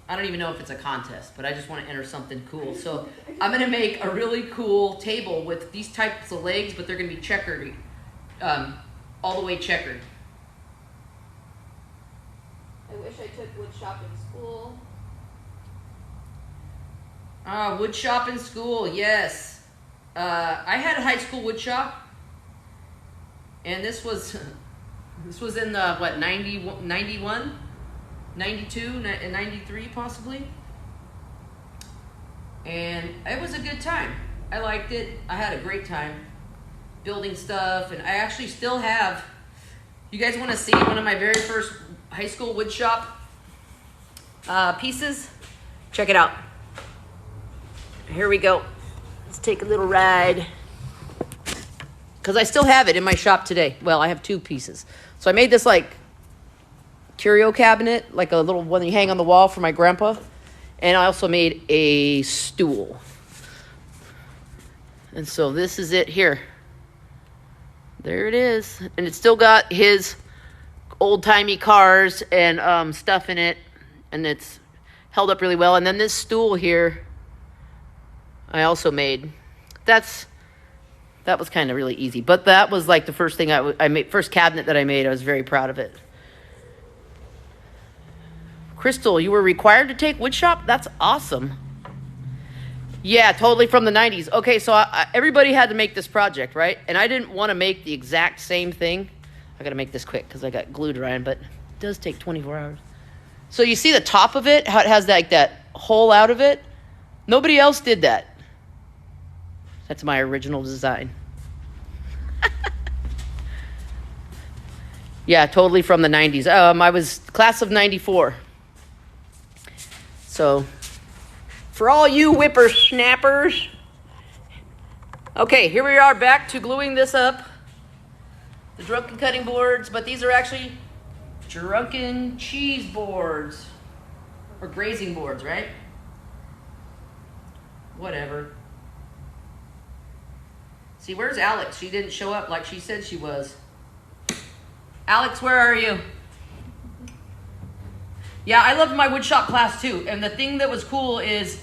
I don't even know if it's a contest, but I just want to enter something cool. So I'm going to make a really cool table with these types of legs, but they're going to be checkered, all the way checkered. I wish I took wood shop in school. Wood shop in school, yes. I had a high school wood shop, and this was in the, what, 91, 92, 93 possibly. And it was a good time. I liked it. I had a great time building stuff, and I actually still have, you guys want to see one of my very first high school wood shop pieces? Check it out. Here we go. Let's take a little ride. Because I still have it in my shop today. Well, I have two pieces. So I made this like curio cabinet, like a little one that you hang on the wall for my grandpa. And I also made a stool. And so this is it here. There it is. And it's still got his old-timey cars and stuff in it. And it's held up really well. And then this stool here, I also made. That was kind of really easy. But that was like the first thing I made, first cabinet that I made. I was very proud of it. Crystal, you were required to take woodshop? That's awesome. Yeah, totally from the 90s. Okay, so everybody had to make this project, right? And I didn't want to make the exact same thing. I got to make this quick because I got glue drying, but it does take 24 hours. So you see the top of it, how it has like that hole out of it? Nobody else did that. That's my original design. Yeah, totally from the 90s. I was class of 94. So, for all you whippersnappers. Okay, here we are back to gluing this up. The Drunken Cutting Boards, but these are actually Drunken Cheese Boards. Or grazing boards, right? Whatever. See, where's Alex? She didn't show up like she said she was. Alex, where are you? Yeah, I loved my woodshop class too. And the thing that was cool is,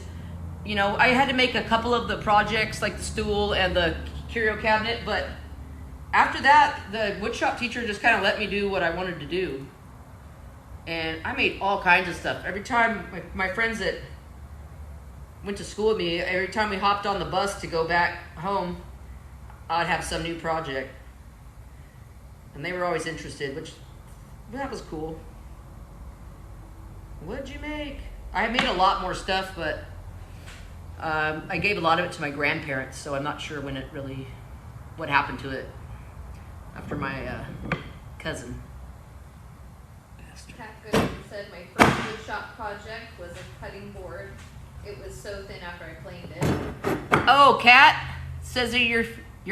you know, I had to make a couple of the projects like the stool and the curio cabinet, but after that, the woodshop teacher just kind of let me do what I wanted to do. And I made all kinds of stuff. Every time my friends that went to school with me, every time we hopped on the bus to go back home, I'd have some new project. And they were always interested, which, that was cool. What'd you make? I made a lot more stuff, but I gave a lot of it to my grandparents, so I'm not sure what happened to it after my cousin. Cat Goodman said my first woodshop project was a cutting board. It was so thin after I planed it. Oh, Kat says that your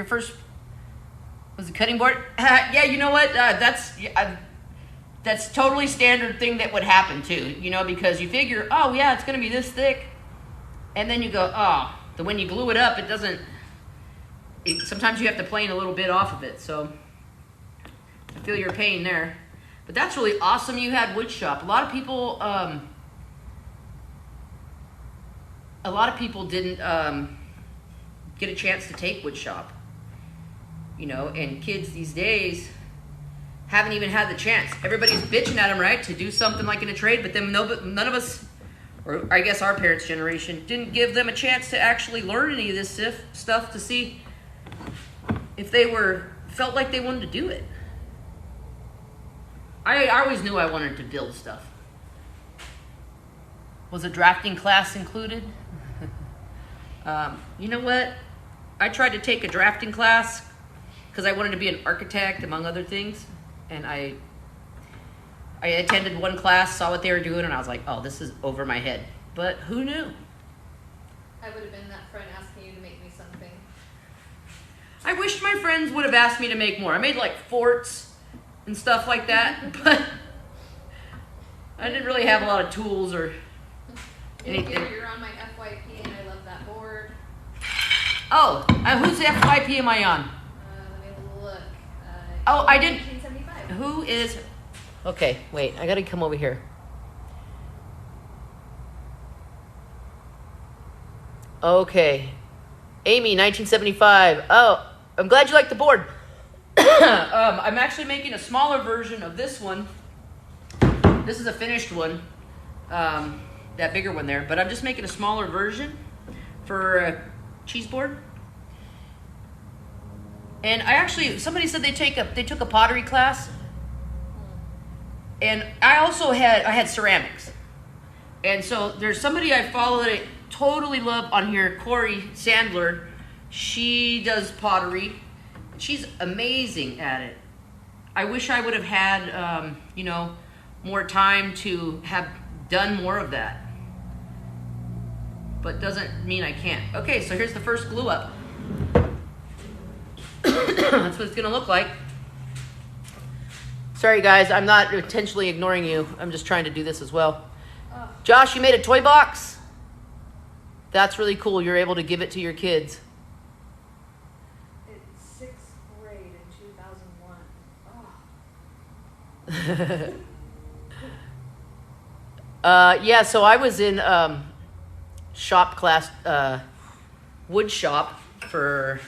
first was a cutting board. Yeah, you know what? That's totally standard thing that would happen too. You know, because you figure, oh yeah, it's gonna be this thick, and then you go, oh, when you glue it up, it doesn't. Sometimes you have to plane a little bit off of it. So I feel your pain there. But that's really awesome you had woodshop. A lot of people didn't get a chance to take woodshop. You know, and kids these days haven't even had the chance. Everybody's bitching at them, right, to do something like in a trade, but then none of us, or I guess our parents' generation, didn't give them a chance to actually learn any of this stuff to see if they felt like they wanted to do it. I always knew I wanted to build stuff. Was a drafting class included? You know what? I tried to take a drafting class because I wanted to be an architect, among other things. And I attended one class, saw what they were doing, and I was like, oh, this is over my head. But who knew? I would have been that friend asking you to make me something. I wish my friends would have asked me to make more. I made like forts and stuff like that, but I didn't really have a lot of tools or anything. You're on my FYP and I love that board. Oh, whose FYP am I on? Let me look. Oh, I did. 1975. Who is? Okay, wait. I gotta come over here. Okay, Amy, 1975. Oh, I'm glad you like the board. I'm actually making a smaller version of this one. This is a finished one, that bigger one there, but I'm just making a smaller version for a cheese board. And somebody said they took a pottery class, and I had ceramics. And so there's somebody I follow that I totally love on here, Corey Sandler. She does pottery. She's amazing at it. I wish I would have had, more time to have done more of that. But doesn't mean I can't. Okay, so here's the first glue up. That's what it's gonna look like. Sorry guys, I'm not intentionally ignoring you. I'm just trying to do this as well. Josh, you made a toy box? That's really cool. You're able to give it to your kids. It's 6th grade in 2001. Oh. Yeah, so I was in shop class, wood shop for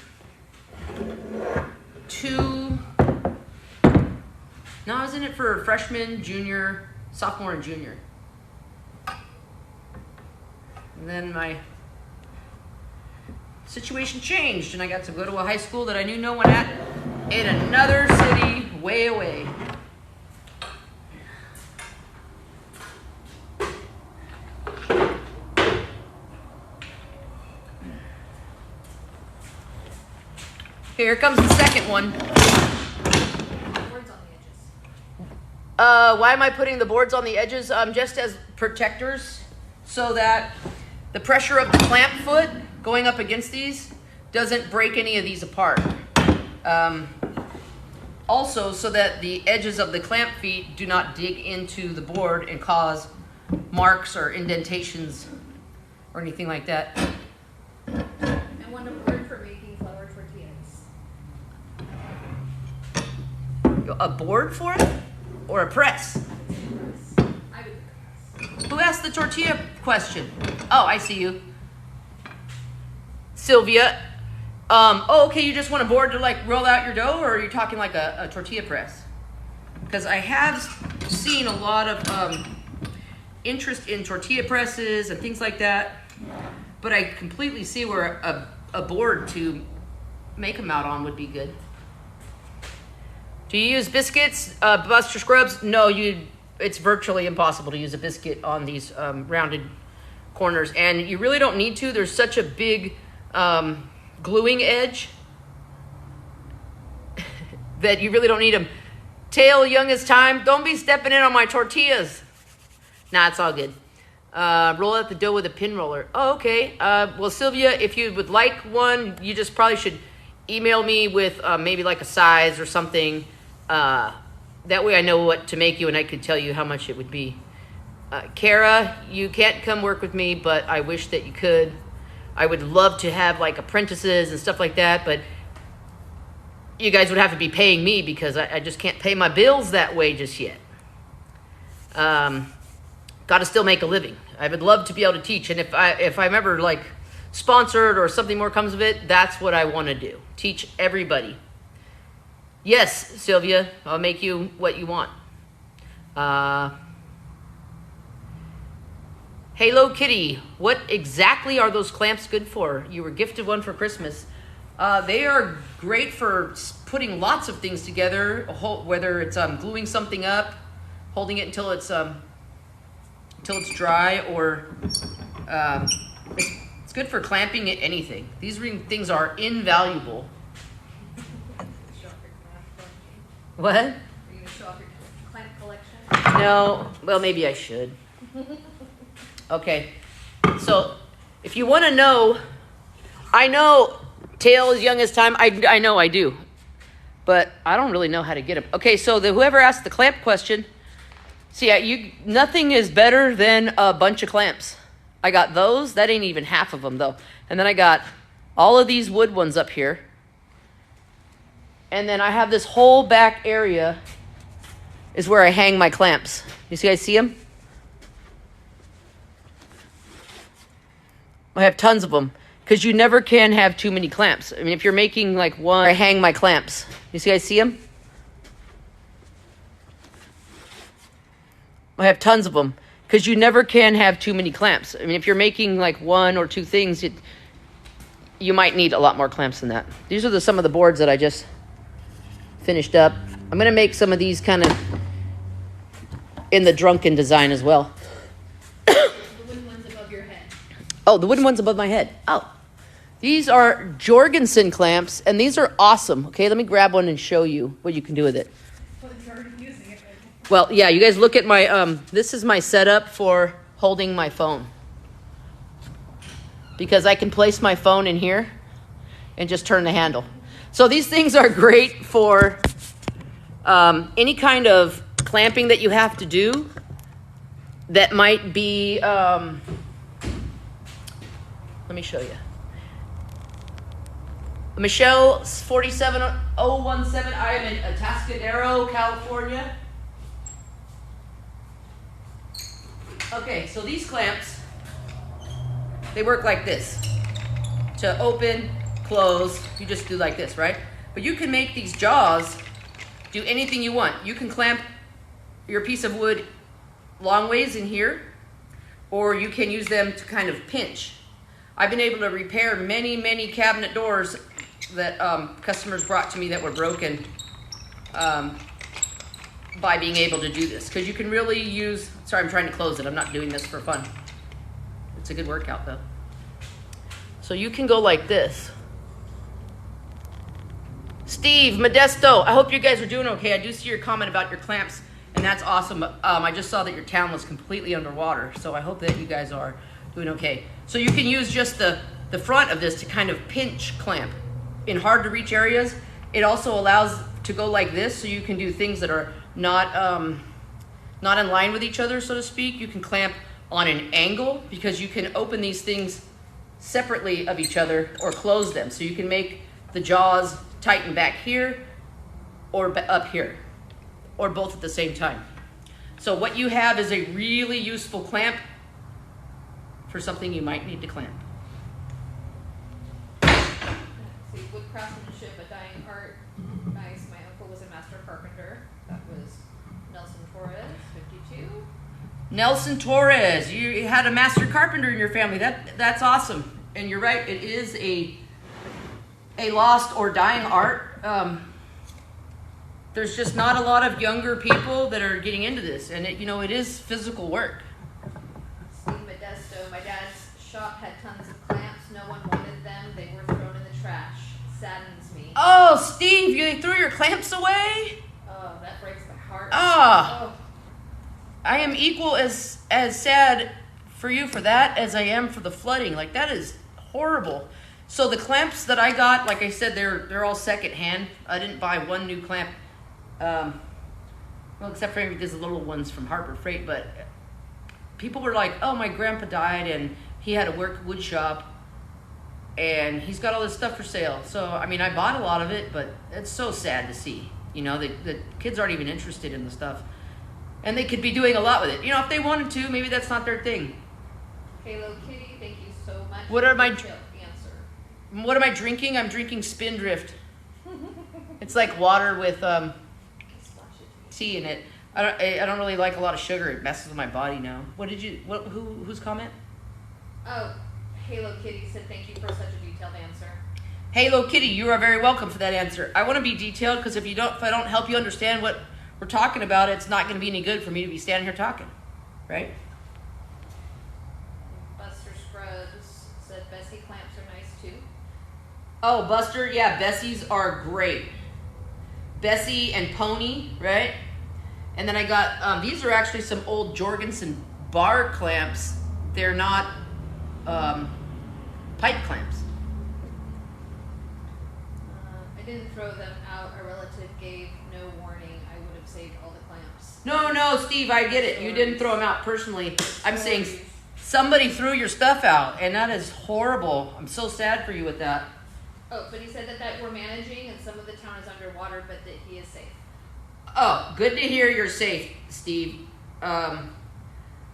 I was in it for freshman, junior, sophomore, and junior. And then my situation changed, and I got to go to a high school that I knew no one at in another city way away. Here comes the second one. Words on the edges. Why am I putting the boards on the edges? Just as protectors, so that the pressure of the clamp foot going up against these doesn't break any of these apart. Also, so that the edges of the clamp feet do not dig into the board and cause marks or indentations or anything like that. I want a board for making flour tortillas. A board for it? Or a press? I would press. Who asked the tortilla question? Oh, I see you. Sylvia. Okay, you just want a board to like roll out your dough, or are you talking like a tortilla press? Because I have seen a lot of interest in tortilla presses and things like that, but I completely see where a board to make them out on would be good. Do you use biscuits, Buster Scrubs? No, it's virtually impossible to use a biscuit on these rounded corners, and you really don't need to. There's such a big gluing edge that you really don't need them. Tail, young as time, don't be stepping in on my tortillas. Nah, it's all good. Roll out the dough with a pin roller. Oh, okay. Well, Sylvia, if you would like one, you just probably should email me with maybe like a size or something. That way I know what to make you and I could tell you how much it would be. Kara, you can't come work with me, but I wish that you could. I would love to have like apprentices and stuff like that, but you guys would have to be paying me because I just can't pay my bills that way just yet. Got to still make a living. I would love to be able to teach, and if I'm ever like sponsored or something more comes of it, that's what I want to do. Teach everybody. Yes, Sylvia, I'll make you what you want. Hello Kitty, what exactly are those clamps good for? You were gifted one for Christmas. They are great for putting lots of things together, whether it's gluing something up, holding it until it's dry, or it's good for clamping anything. These things are invaluable. What? Are you going to show off your clamp collection? No, well, maybe I should. Okay, so if you want to know, I know tail is young as time. I know I do, but I don't really know how to get them. Okay, so whoever asked the clamp question, see, nothing is better than a bunch of clamps. I got those. That ain't even half of them, though. And then I got all of these wood ones up here. And then I have this whole back area is where I hang my clamps. You guys see them? I have tons of them because you never can have too many clamps. I mean, if you're making like one, I hang my clamps. You guys see them? I have tons of them because you never can have too many clamps. I mean, if you're making like one or two things, you might need a lot more clamps than that. These are some of the boards that I just finished up. I'm going to make some of these kind of in the drunken design as well. The wooden ones above your head. Oh, the wooden ones above my head. Oh, these are Jorgensen clamps, and these are awesome. Okay, let me grab one and show you what you can do with it. Well, you're already using it. Well, yeah, you guys look at my, this is my setup for holding my phone. Because I can place my phone in here and just turn the handle. So these things are great for any kind of clamping that you have to do that might be, let me show you. Michelle 47017, I am in Atascadero, California. Okay, so these clamps, they work like this. To open, close, you just do like this, right? But you can make these jaws do anything you want. You can clamp your piece of wood long ways in here, or you can use them to kind of pinch. I've been able to repair many, many cabinet doors that customers brought to me that were broken by being able to do this. Because you can really use, sorry, I'm trying to close it. I'm not doing this for fun. It's a good workout though. So you can go like this. Steve, Modesto, I hope you guys are doing okay. I do see your comment about your clamps And that's awesome. I just saw that your town was completely underwater, so I hope that you guys are doing okay. So you can use just the front of this to kind of pinch clamp in hard to reach areas. It also allows to go like this, so you can do things that are not in line with each other, so to speak. You can clamp on an angle because you can open these things separately of each other or close them. So you can make the jaws tighten back here or up here, or both at the same time. So what you have is a really useful clamp for something you might need to clamp. Let's see, wood craftsmanship, a dying art. Nice. My uncle was a master carpenter. That was Nelson Torres, 52. Nelson Torres, you had a master carpenter in your family. That's awesome. And you're right, it is a lost or dying art. There's just not a lot of younger people that are getting into this, and it is physical work. Steve Modesto, my dad's shop had tons of clamps. No one wanted them. They were thrown in the trash. Saddens me. Oh, Steve, you threw your clamps away? Oh, that breaks my heart. Ah. Oh. I am equal as sad for you for that as I am for the flooding. Like, that is horrible. So the clamps that I got, like I said, they're all secondhand. I didn't buy one new clamp. Well, except for maybe these little ones from Harbor Freight, but people were like, oh, my grandpa died and he had a wood shop and he's got all this stuff for sale. So, I mean, I bought a lot of it, but it's so sad to see. The kids aren't even interested in the stuff. And they could be doing a lot with it. If they wanted to, maybe that's not their thing. Halo Kitty, thank you so much. What am I drinking? I'm drinking Spindrift. It's like water with tea in it. I don't really like a lot of sugar. It messes with my body now. Whose comment? Oh, Halo Kitty said thank you for such a detailed answer. Halo Kitty, you are very welcome for that answer. I want to be detailed because if I don't help you understand what we're talking about, it's not going to be any good for me to be standing here talking, right? Buster Scruggs said Bessie clamps are nice too. Oh, Buster, yeah, Bessie's are great. Bessie and Pony, right? And then I got, these are actually some old Jorgensen bar clamps. They're not pipe clamps. I didn't throw them out. A relative gave no warning. I would have saved all the clamps. No, Steve, I get it. You didn't throw them out personally. I'm saying somebody threw your stuff out, and that is horrible. I'm so sad for you with that. Oh, but he said that we're managing and some of the town is underwater, but that he is safe. Oh, good to hear you're safe, Steve. I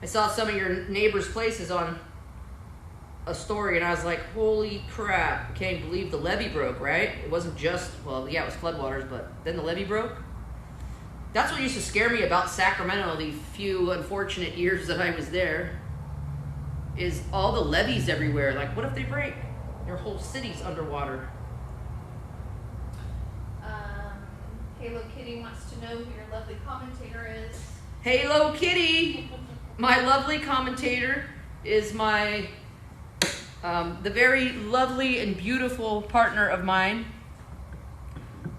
saw some of your neighbors' places on a story, and I was like, holy crap, I can't even believe the levee broke, right? It wasn't just, well, yeah, it was floodwaters, but then the levee broke? That's what used to scare me about Sacramento the few unfortunate years that I was there, is all the levees everywhere. Like, what if they break? Your whole city's underwater. Halo Kitty wants to know who your lovely commentator is. Halo Kitty! My lovely commentator is my, the very lovely and beautiful partner of mine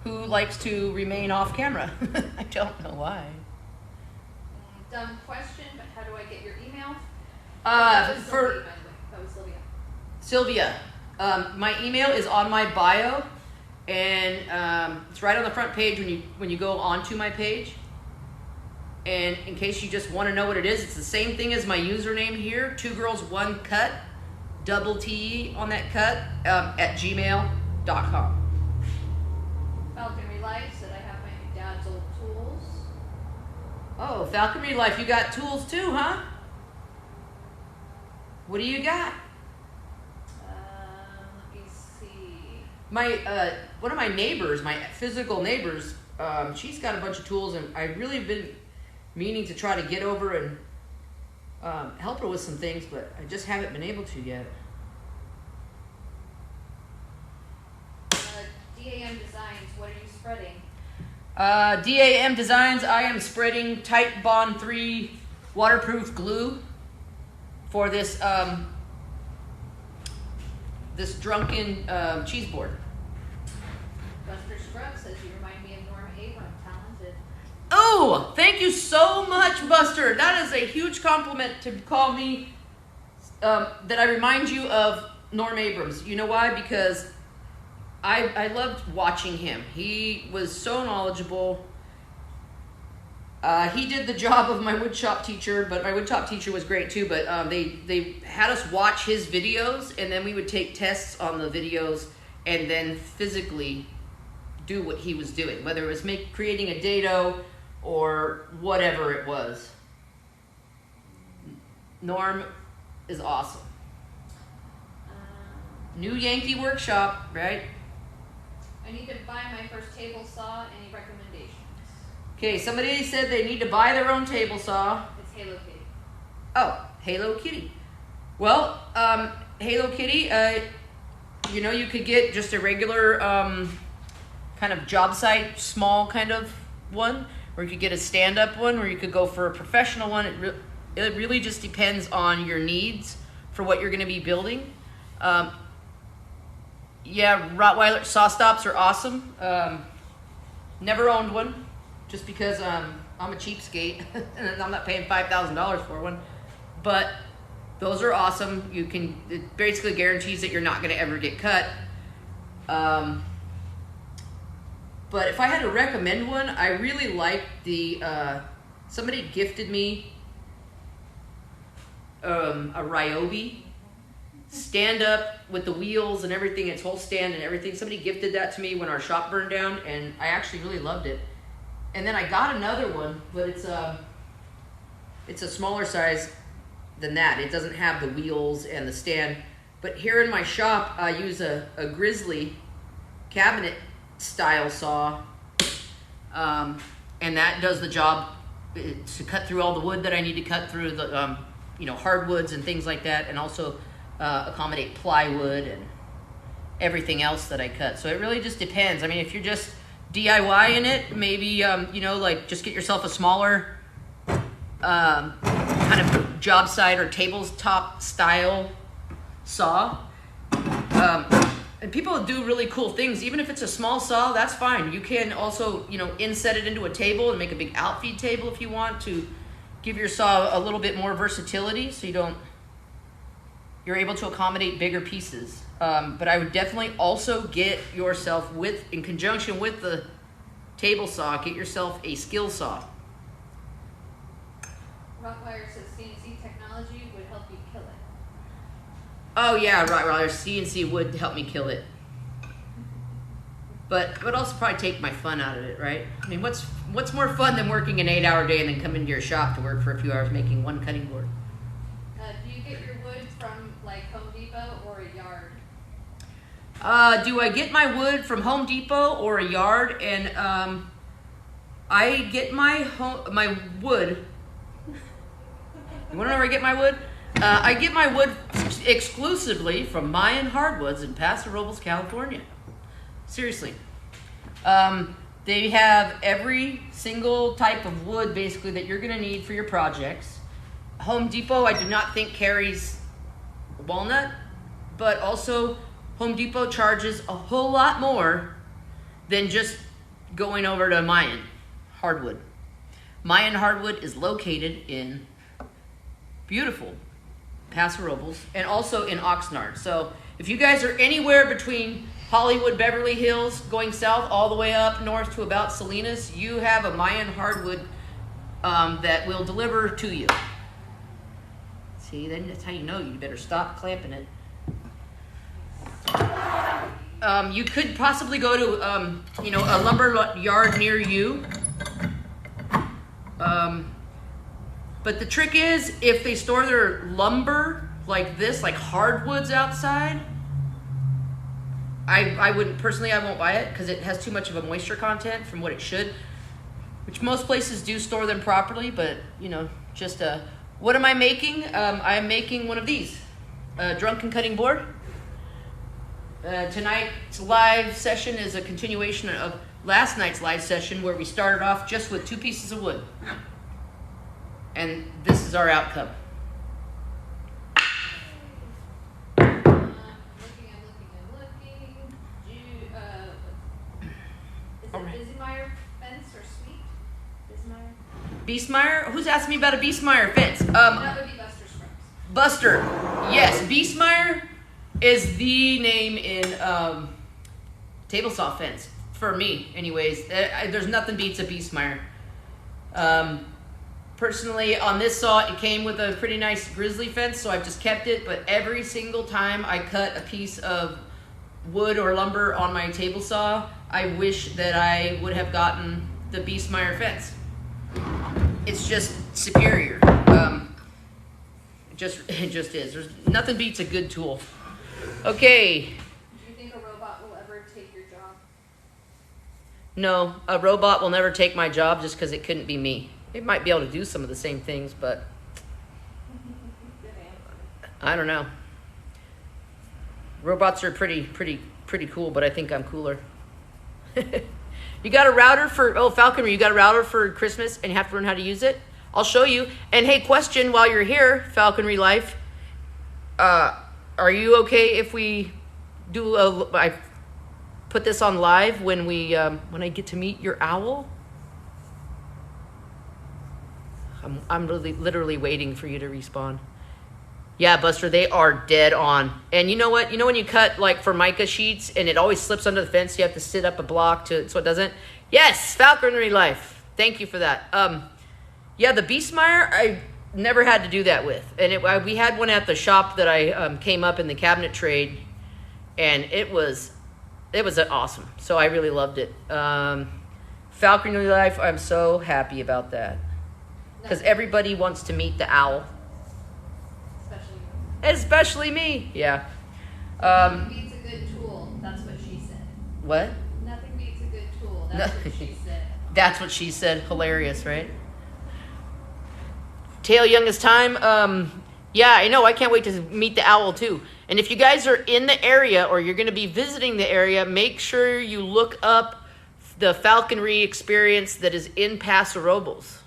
who likes to remain off camera. I don't know why. Dumb question, but how do I get your email? That was Sylvia. Sylvia, my email is on my bio, and it's right on the front page when you go onto my page. And in case you just want to know what it is, it's the same thing as my username here, 2 girls 1 cut, double T on that cut, at gmail.com. Falconry Life said I have my dad's old tools. Oh, Falconry Life, you got tools too, huh? What do you got? Let me see. My one of my neighbors, my physical neighbors, she's got a bunch of tools, and I've really been meaning to try to get over and help her with some things, but I just haven't been able to yet. DAM Designs, what are you spreading? DAM Designs, I am spreading Tight Bond 3 waterproof glue for this this drunken cheese board. Buster Scruggs says you remind me of Norm Abram, talented. Oh, Oh, thank you so much, Buster. That is a huge compliment to call me, that I remind you of Norm Abrams. You know why? Because I loved watching him. He was so knowledgeable. He did the job of my woodshop teacher, but my woodshop teacher was great too. But they had us watch his videos, and then we would take tests on the videos, and then physically do what he was doing, whether it was creating a dado or whatever it was. Norm is awesome. New Yankee Workshop, right? I need to buy my first table saw. Any recommendations? Okay, somebody said they need to buy their own table saw. It's Hello Kitty. Oh, Hello Kitty. Well, Hello Kitty, you could get just a regular kind of job site, small kind of one, or you could get a stand-up one, or you could go for a professional one. It really just depends on your needs for what you're going to be building. Yeah, Rottweiler saw stops are awesome. Never owned one, just because I'm a cheapskate and I'm not paying $5,000 for one. But those are awesome. It basically guarantees that you're not going to ever get cut. But if I had to recommend one, I really like somebody gifted me a Ryobi stand up with the wheels and everything, its whole stand and everything. Somebody gifted that to me when our shop burned down, and I actually really loved it. And then I got another one, but it's a smaller size than that. It doesn't have the wheels and the stand. But here in my shop, I use a Grizzly cabinet style saw, and that does the job to cut through all the wood that I need to cut through, the hardwoods and things like that, and also accommodate plywood and everything else that I cut. So it really just depends. I mean, if you're just DIYing it, maybe just get yourself a smaller kind of job site or tabletop style saw. And people do really cool things. Even if it's a small saw, that's fine. You can also, inset it into a table and make a big outfeed table if you want to give your saw a little bit more versatility, so you're able to accommodate bigger pieces. But I would definitely also get yourself, in conjunction with the table saw, get yourself a skill saw. Rottweiler says CNC technology would help you kill it. Oh yeah, Rottweiler CNC would help me kill it. But it would also probably take my fun out of it, right? I mean, what's more fun than working an 8-hour day and then come into your shop to work for a few hours making one cutting board? Do you get your wood from Home Depot or a yard? Do I get my wood from Home Depot or a yard? And I get my wood. You want to know where I get my wood? I get my wood exclusively from Mayan Hardwoods in Paso Robles, California. Seriously. They have every single type of wood basically that you're going to need for your projects. Home Depot, I do not think carries walnut, but also Home Depot charges a whole lot more than just going over to Mayan Hardwood. Mayan Hardwood is located in beautiful Paso Robles and also in Oxnard. So if you guys are anywhere between Hollywood, Beverly Hills, going south all the way up north to about Salinas, you have a Mayan Hardwood that will deliver to you. See, then that's how you know you better stop clamping it. You could possibly go to a lumber yard near you. But the trick is, if they store their lumber like this, like hardwoods outside, I wouldn't, personally, I won't buy it because it has too much of a moisture content from what it should, which most places do store them properly, but, what am I making? I am making one of these, a Drunken Cutting Board. Tonight's live session is a continuation of last night's live session where we started off just with 2 pieces of wood. And this is our outcome. I'm looking. Is it Bismarck fence or sweet? Beastmeyer? Who's asking me about a Beastmeyer fence? That would be Buster Scruggs. Buster. Yes, Beastmeyer is the name in table saw fence for me. Anyways, there's nothing beats a Beastmeyer. Personally, on this saw, it came with a pretty nice grizzly fence, so I've just kept it. But every single time I cut a piece of wood or lumber on my table saw, I wish that I would have gotten the Beastmeyer fence. It's just superior. It just is. There's nothing beats a good tool. Okay. Do you think a robot will ever take your job? No, a robot will never take my job just because it couldn't be me. It might be able to do some of the same things, but I don't know. Robots are pretty cool, but I think I'm cooler. You got a router for falconry? You got a router for Christmas, and you have to learn how to use it? I'll show you. And hey, question while you're here, Falconry Life. Are you okay if we do I put this on live when I get to meet your owl? I'm literally waiting for you to respond. Yeah, Buster, they are dead on. And you know what? You know when you cut like Formica sheets and it always slips under the fence, you have to sit up a block so it doesn't? Yes, Falconry Life. Thank you for that. Yeah, the Beastmeyer, I never had to do that with. And we had one at the shop that I came up in the cabinet trade, and it was awesome. So I really loved it. Falconry Life, I'm so happy about that. Because everybody wants to meet the owl. Especially me. Yeah. Nothing beats a good tool. That's what she said. What? Nothing beats a good tool. That's what she said. That's what she said. Hilarious, right? Tail Youngest Time. Yeah, I know. I can't wait to meet the owl too. And if you guys are in the area or you're going to be visiting the area, make sure you look up the falconry experience that is in Paso Robles.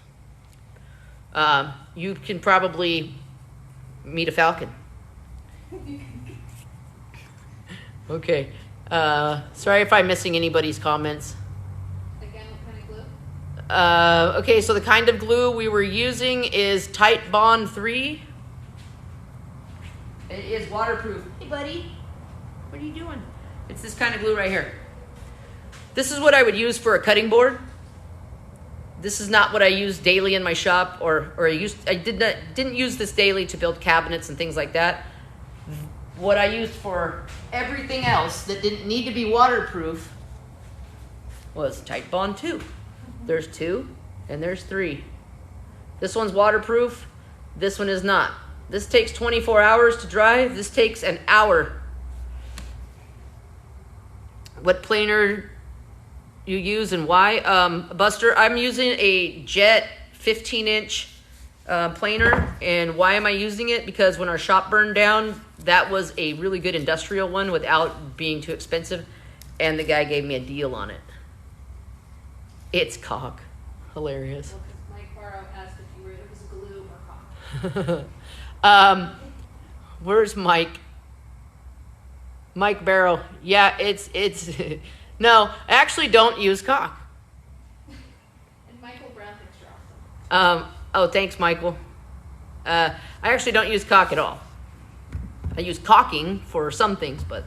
You can probably meet a falcon. Okay. Sorry if I'm missing anybody's comments. Again, what kind of glue? Okay, so the kind of glue we were using is Tight Bond 3. It is waterproof. Hey, buddy. What are you doing? It's this kind of glue right here. This is what I would use for a cutting board. This is not what I use daily in my shop, or I didn't use this daily to build cabinets and things like that. What I used for everything else that didn't need to be waterproof was Tight Bond 2. There's 2 and there's 3. This one's waterproof. This one is not. This takes 24 hours to dry. This takes an hour. What planer you use and why? Buster, I'm using a Jet 15-inch planer. And why am I using it? Because when our shop burned down, that was a really good industrial one without being too expensive. And the guy gave me a deal on it. It's cock. Hilarious. Well, Mike Barrow asked if it was glue or caulk. Where's Mike? Mike Barrow. Yeah, it's no, I actually don't use caulk. And Michael Brown thinks you're awesome. Oh, thanks, Michael. I actually don't use caulk at all. I use caulking for some things, but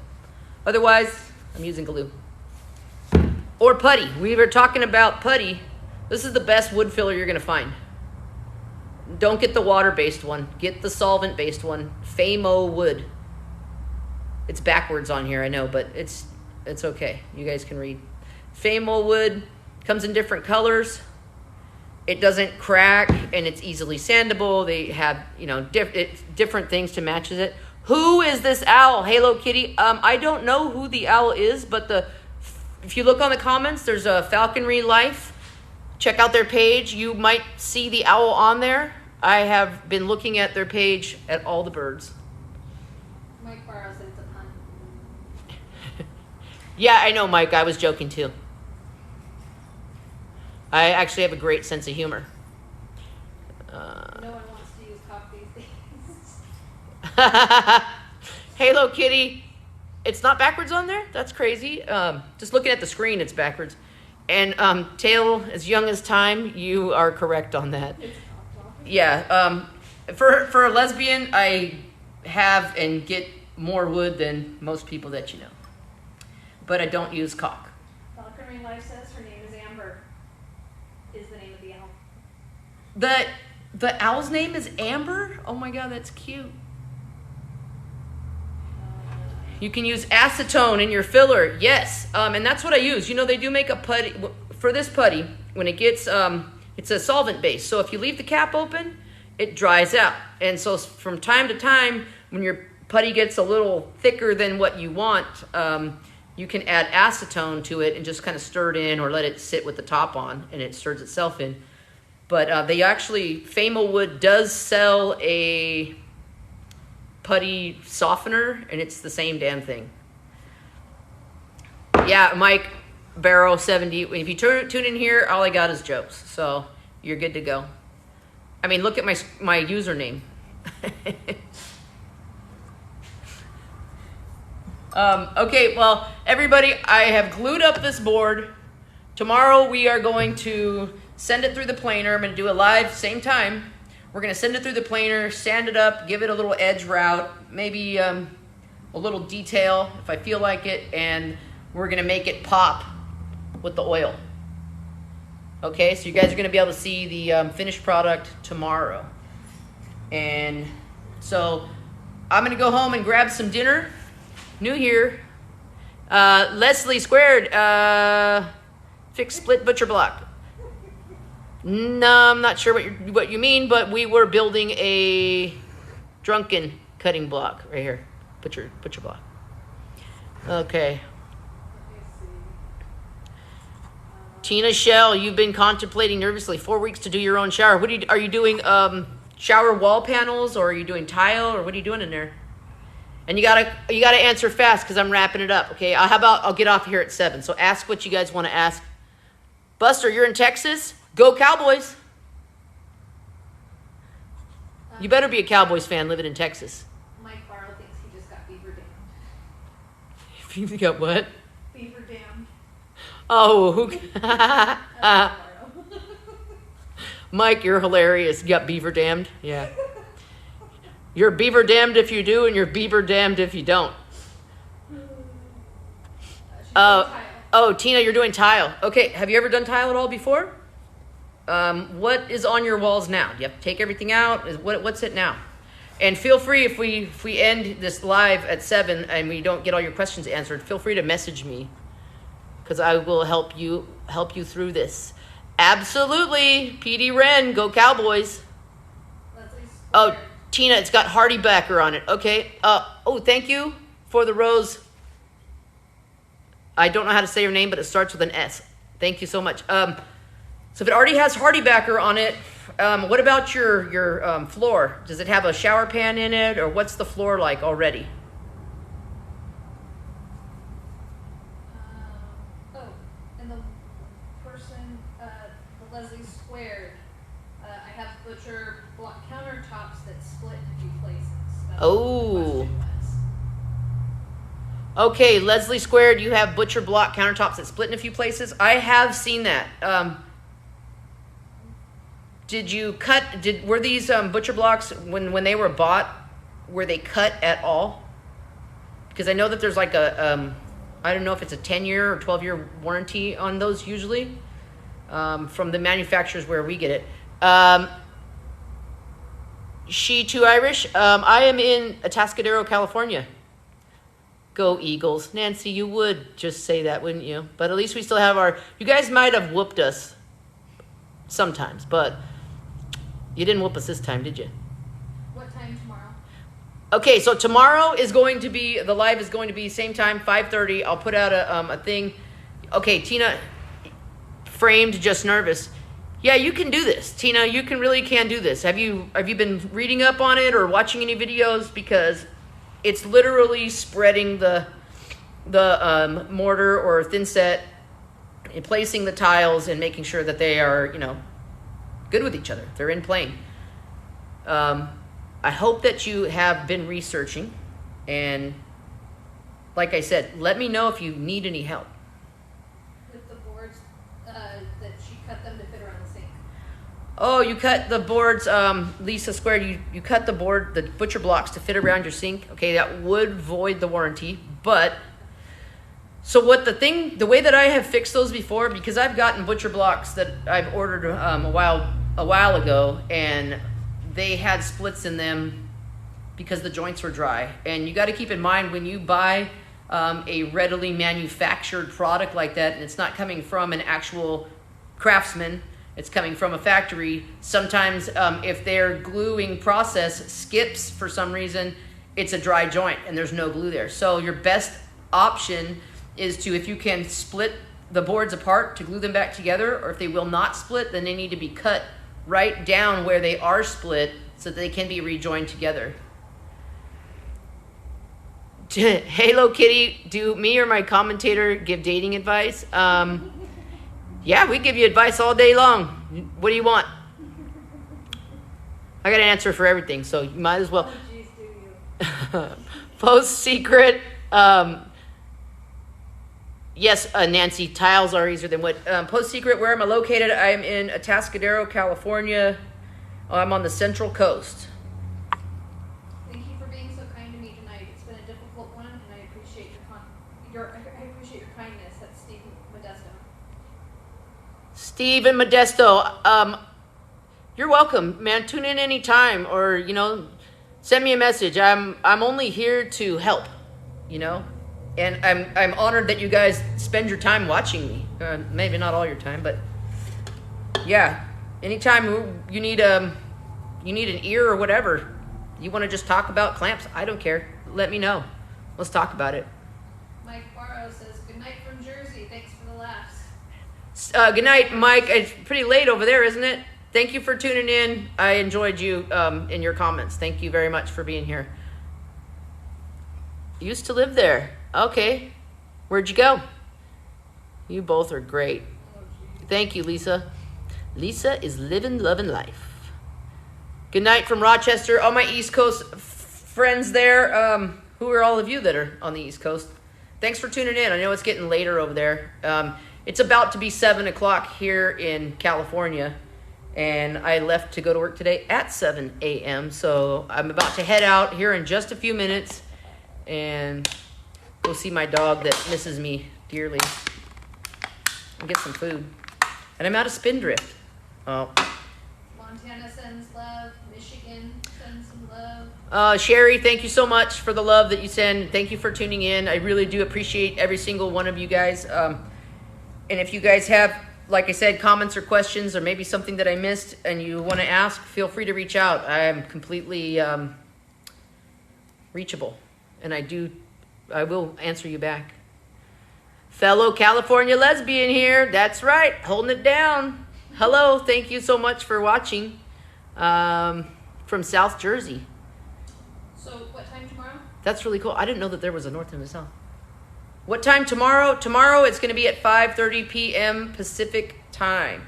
otherwise, I'm using glue. Or putty. We were talking about putty. This is the best wood filler you're going to find. Don't get the water-based one. Get the solvent-based one. Famo wood. It's backwards on here, I know, but it's okay. You guys can read. Famo wood comes in different colors. It doesn't crack, and it's easily sandable. They have, different things to match it. Who is this owl? Halo Kitty. I don't know who the owl is, but if you look on the comments, there's a Falconry Life. Check out their page. You might see the owl on there. I have been looking at their page at all the birds. Mike Barrow said it's a pun. Yeah, I know, Mike. I was joking too. I actually have a great sense of humor. No one wants to use caulk these days. Halo Kitty. It's not backwards on there? That's crazy. Just looking at the screen, it's backwards. And tale as young as time, you are correct on that. It's top. Yeah. For a lesbian, I have and get more wood than most people that you know. But I don't use caulk. Falconry Life says her name is Amber. Is the name of the owl. The owl's name is Amber? Oh my god, that's cute. You can use acetone in your filler. Yes. And that's what I use. You know, they do make a putty. For this putty, when it gets, it's a solvent base. So if you leave the cap open, it dries out. And so from time to time, when your putty gets a little thicker than what you want, you can add acetone to it and just kind of stir it in or let it sit with the top on and it stirs itself in. But they actually, Famelwood does sell a putty softener, and it's the same damn thing. Yeah, Mike Barrow 70. If you tune in here, all I got is jokes, so you're good to go. I mean, look at my username. Okay, well, everybody, I have glued up this board. Tomorrow we are going to send it through the planer. I'm going to do it live, same time. We're going to send it through the planer, sand it up, give it a little edge route, maybe a little detail if I feel like it, and we're going to make it pop with the oil. Okay, so you guys are going to be able to see the finished product tomorrow. And so I'm going to go home and grab some dinner. New here. Leslie Squared, fix split butcher block. No, I'm not sure what you mean, but we were building a drunken cutting block right here. Butcher block. Okay. Tina Shell, you've been contemplating nervously 4 weeks to do your own shower. Are you doing shower wall panels, or are you doing tile, or what are you doing in there? And you gotta answer fast because I'm wrapping it up. Okay. How about I'll get off here at 7. So ask what you guys want to ask. Buster, you're in Texas. Go Cowboys. You better be a Cowboys fan living in Texas. Mike Barlow thinks he just got beaver damned. You got what? Beaver damned. Oh, who? That's Barlow. Mike, you're hilarious. You got beaver damned? Yeah. You're beaver damned if you do, and you're beaver damned if you don't. Oh, Tina, you're doing tile. Okay, have you ever done tile at all before? What is on your walls now? Do you have to take everything out? What's it now? And feel free, if we end this live at 7 and we don't get all your questions answered, feel free to message me, because I will help you through this. Absolutely, PD Wren, go Cowboys. Oh, Tina, it's got Hardybacker on it. Okay. Oh, thank you for the rose. I don't know how to say your name, but it starts with an S. Thank you so much. So if it already has Hardybacker on it, what about your floor? Does it have a shower pan in it, or what's the floor like already? And the person, the Leslie Squared, I have butcher block countertops that split in a few places. That's what the question was. Okay, Leslie Squared, you have butcher block countertops that split in a few places. I have seen that. Were these butcher blocks, when they were bought, were they cut at all? Because I know that there's like I don't know if it's a 10-year or 12-year warranty on those usually, from the manufacturers where we get it. She Too Irish, I am in Atascadero, California. Go Eagles. Nancy, you would just say that, wouldn't you? But at least we still have you guys might have whooped us sometimes, but you didn't whoop us this time, did you? What time tomorrow? Okay, so tomorrow the live is going to be same time, 5:30. I'll put out a thing. Okay, Tina, framed, just nervous. Yeah, you can do this. Tina, you really can do this. Have you been reading up on it or watching any videos? Because it's literally spreading the mortar or thin set and placing the tiles and making sure that they are, good with each other. They're in plane. I hope that you have been researching, and like I said, let me know if you need any help. With the boards, that she cut them to fit around the sink. Oh, you cut the boards, Lisa Squared, you cut the butcher blocks to fit around your sink. Okay, that would void the warranty, but... So the way that I have fixed those before, because I've gotten butcher blocks that I've ordered a while ago, and they had splits in them because the joints were dry. And you got to keep in mind when you buy a readily manufactured product like that, and it's not coming from an actual craftsman, it's coming from a factory. Sometimes if their gluing process skips for some reason, it's a dry joint and there's no glue there. So your best option is to, if you can split the boards apart to glue them back together, or if they will not split, then they need to be cut right down where they are split so that they can be rejoined together. Halo Kitty, do me or my commentator give dating advice? Yeah, we give you advice all day long. What do you want? I got an answer for everything, so you might as well. Oh, geez, do you? Post secret. Yes, Nancy, tiles are easier than wood. Post secret, where am I located? I'm in Atascadero, California. I'm on the Central Coast. Thank you for being so kind to me tonight. It's been a difficult one, and I appreciate I appreciate your kindness. That's Steve Modesto. Steve and Modesto, you're welcome, man. Tune in anytime, or send me a message. I'm only here to help, and I'm honored that you guys spend your time watching me. Maybe not all your time, but yeah. Anytime you need an ear or whatever, you want to just talk about clamps, I don't care. Let me know. Let's talk about it. Mike Barrow says, "Good night from Jersey. Thanks for the laughs." Good night, Mike. It's pretty late over there, isn't it? Thank you for tuning in. I enjoyed you in your comments. Thank you very much for being here. Used to live there. Okay. Where'd you go? You both are great. Thank you, Lisa. Lisa is living, loving life. Good night from Rochester. All my East Coast friends there. Who are all of you that are on the East Coast? Thanks for tuning in. I know it's getting later over there. It's about to be 7 o'clock here in California. And I left to go to work today at 7 a.m. So I'm about to head out here in just a few minutes and go see my dog that misses me dearly and get some food. And I'm out of Spindrift. Oh. Montana sends love. Michigan sends some love. Sherry, thank you so much for the love that you send. Thank you for tuning in. I really do appreciate every single one of you guys. And if you guys have, like I said, comments or questions or maybe something that I missed and you want to ask, feel free to reach out. I am completely reachable. And I will answer you back. Fellow California lesbian here. That's right. Holding it down. Hello. Thank you so much for watching from South Jersey. So what time tomorrow? That's really cool. I didn't know that there was a north and a south. What time tomorrow? Tomorrow it's going to be at 5:30 p.m. Pacific time.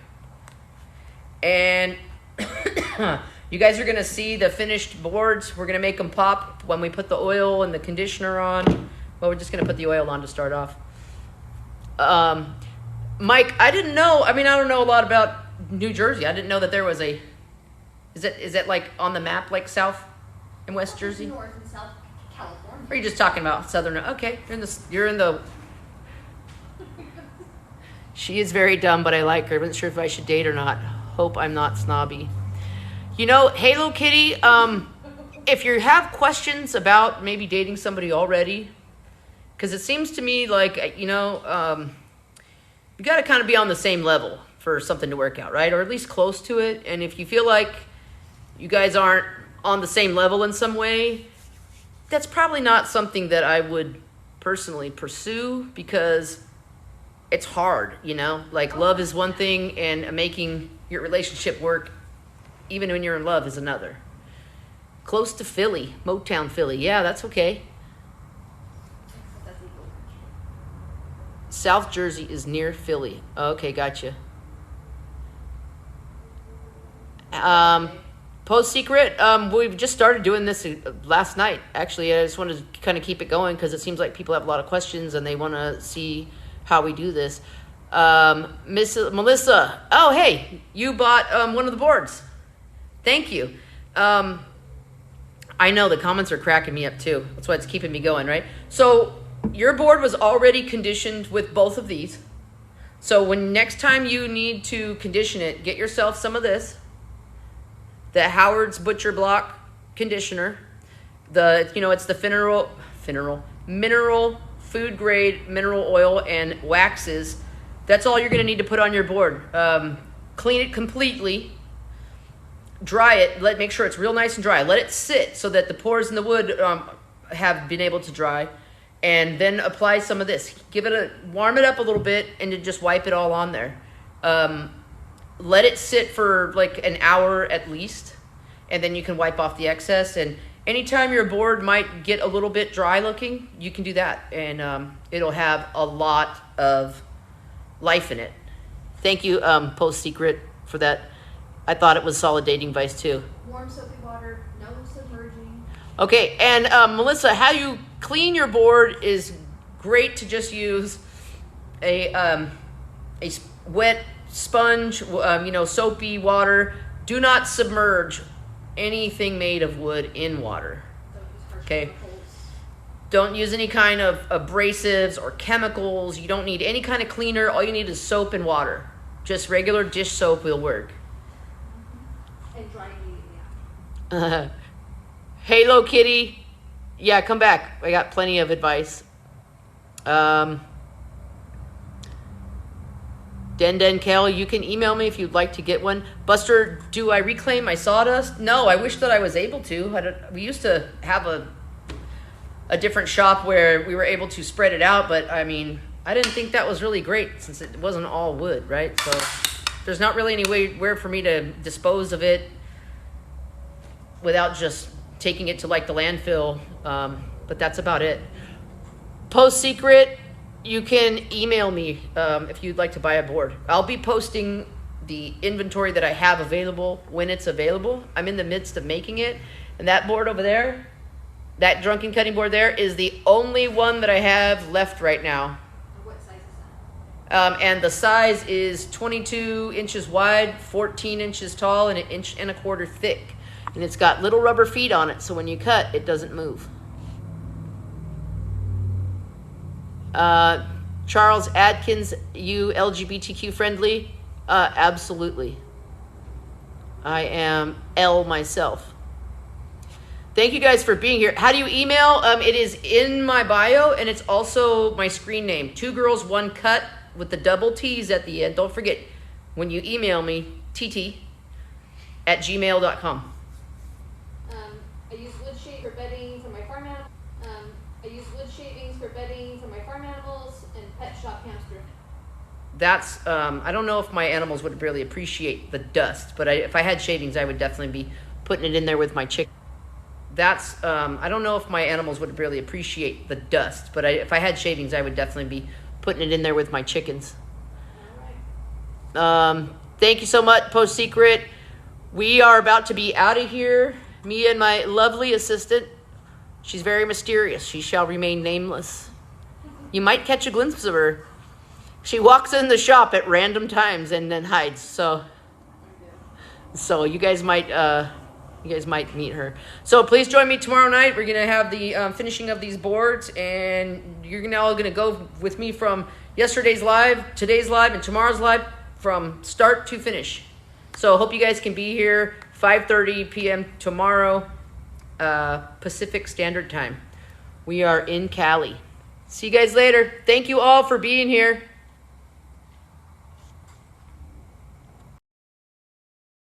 And you guys are going to see the finished boards. We're going to make them pop when we put the oil and the conditioner on. Well, we're just going to put the oil on to start off. Mike, I didn't know. I mean, I don't know a lot about New Jersey. I didn't know that there was a... Is it like on the map, like South and West Jersey? North and South California. Or are you just talking about Southern? Okay, you're in the... She is very dumb, but I like her. I wasn't sure if I should date or not. Hope I'm not snobby. Halo Kitty, if you have questions about maybe dating somebody already, because it seems to me like, you got to kind of be on the same level for something to work out, right? Or at least close to it. And if you feel like you guys aren't on the same level in some way, that's probably not something that I would personally pursue because it's hard, Like love is one thing and making your relationship work even when you're in love is another. Close to Philly, Motown Philly. Yeah, that's okay. South Jersey is near Philly. Okay, gotcha. Post secret. We've just started doing this last night. Actually, I just wanted to kind of keep it going because it seems like people have a lot of questions and they want to see how we do this. Miss Melissa. Oh, hey, you bought one of the boards. Thank you. I know the comments are cracking me up too. That's why it's keeping me going, right? So your board was already conditioned with both of these. So when next time you need to condition it, get yourself some of this. The Howard's Butcher Block conditioner. It's the mineral food grade mineral oil and waxes. That's all you're going to need to put on your board. Clean it completely. Dry it. Make sure it's real nice and dry. Let it sit so that the pores in the wood have been able to dry. And then apply some of this. Warm it up a little bit and then just wipe it all on there. Let it sit for like an hour at least. And then you can wipe off the excess. And anytime your board might get a little bit dry looking, you can do that. And it'll have a lot of life in it. Thank you, Post Secret, for that. I thought it was solid dating advice too. Warm soapy water, no submerging. Okay, and Melissa, how you clean your board is great to just use a wet sponge, soapy water. Do not submerge anything made of wood in water. Okay. Don't use any kind of abrasives or chemicals. You don't need any kind of cleaner. All you need is soap and water. Just regular dish soap will work. And dry immediately after. Halo Kitty. Yeah, come back. I got plenty of advice. Den Kel, you can email me if you'd like to get one. Buster, do I reclaim my sawdust? No, I wish that I was able to. We used to have a different shop where we were able to spread it out, but I mean, I didn't think that was really great since it wasn't all wood, right? So there's not really anywhere for me to dispose of it without just taking it to like the landfill, but that's about it. Post Secret, you can email me if you'd like to buy a board. I'll be posting the inventory that I have available when it's available. I'm in the midst of making it, and that board over there, that Drunken Cutting Board there, is the only one that I have left right now. What size is that? And the size is 22 inches wide, 14 inches tall, and 1.25 inches thick. And it's got little rubber feet on it, so when you cut, it doesn't move. Charles Adkins, you LGBTQ friendly? Absolutely. I am L myself. Thank you guys for being here. How do you email? It is in my bio, and it's also my screen name. 2 Girls, 1 Cut with the double T's at the end. Don't forget, when you email me, tt@gmail.com. I use wood shade for bedding for my farm animals. I use wood shavings for bedding for my farm animals and pet shop hamster. That's, I don't know if my animals would really appreciate the dust, but if I had shavings, I would definitely be putting it in there with my chicken. That's, I don't know if my animals would really appreciate the dust, but if I had shavings, I would definitely be putting it in there with my chickens. All right. Thank you so much, Post Secret. We are about to be out of here. Me and my lovely assistant. She's very mysterious. She shall remain nameless. You might catch a glimpse of her. She walks in the shop at random times and then hides. So you guys might meet her. So please join me tomorrow night. We're gonna have the finishing of these boards, and you're all gonna go with me from yesterday's live, today's live, and tomorrow's live from start to finish. So hope you guys can be here 5:30 p.m. tomorrow, Pacific Standard Time. We are in Cali. See you guys later. Thank you all for being here.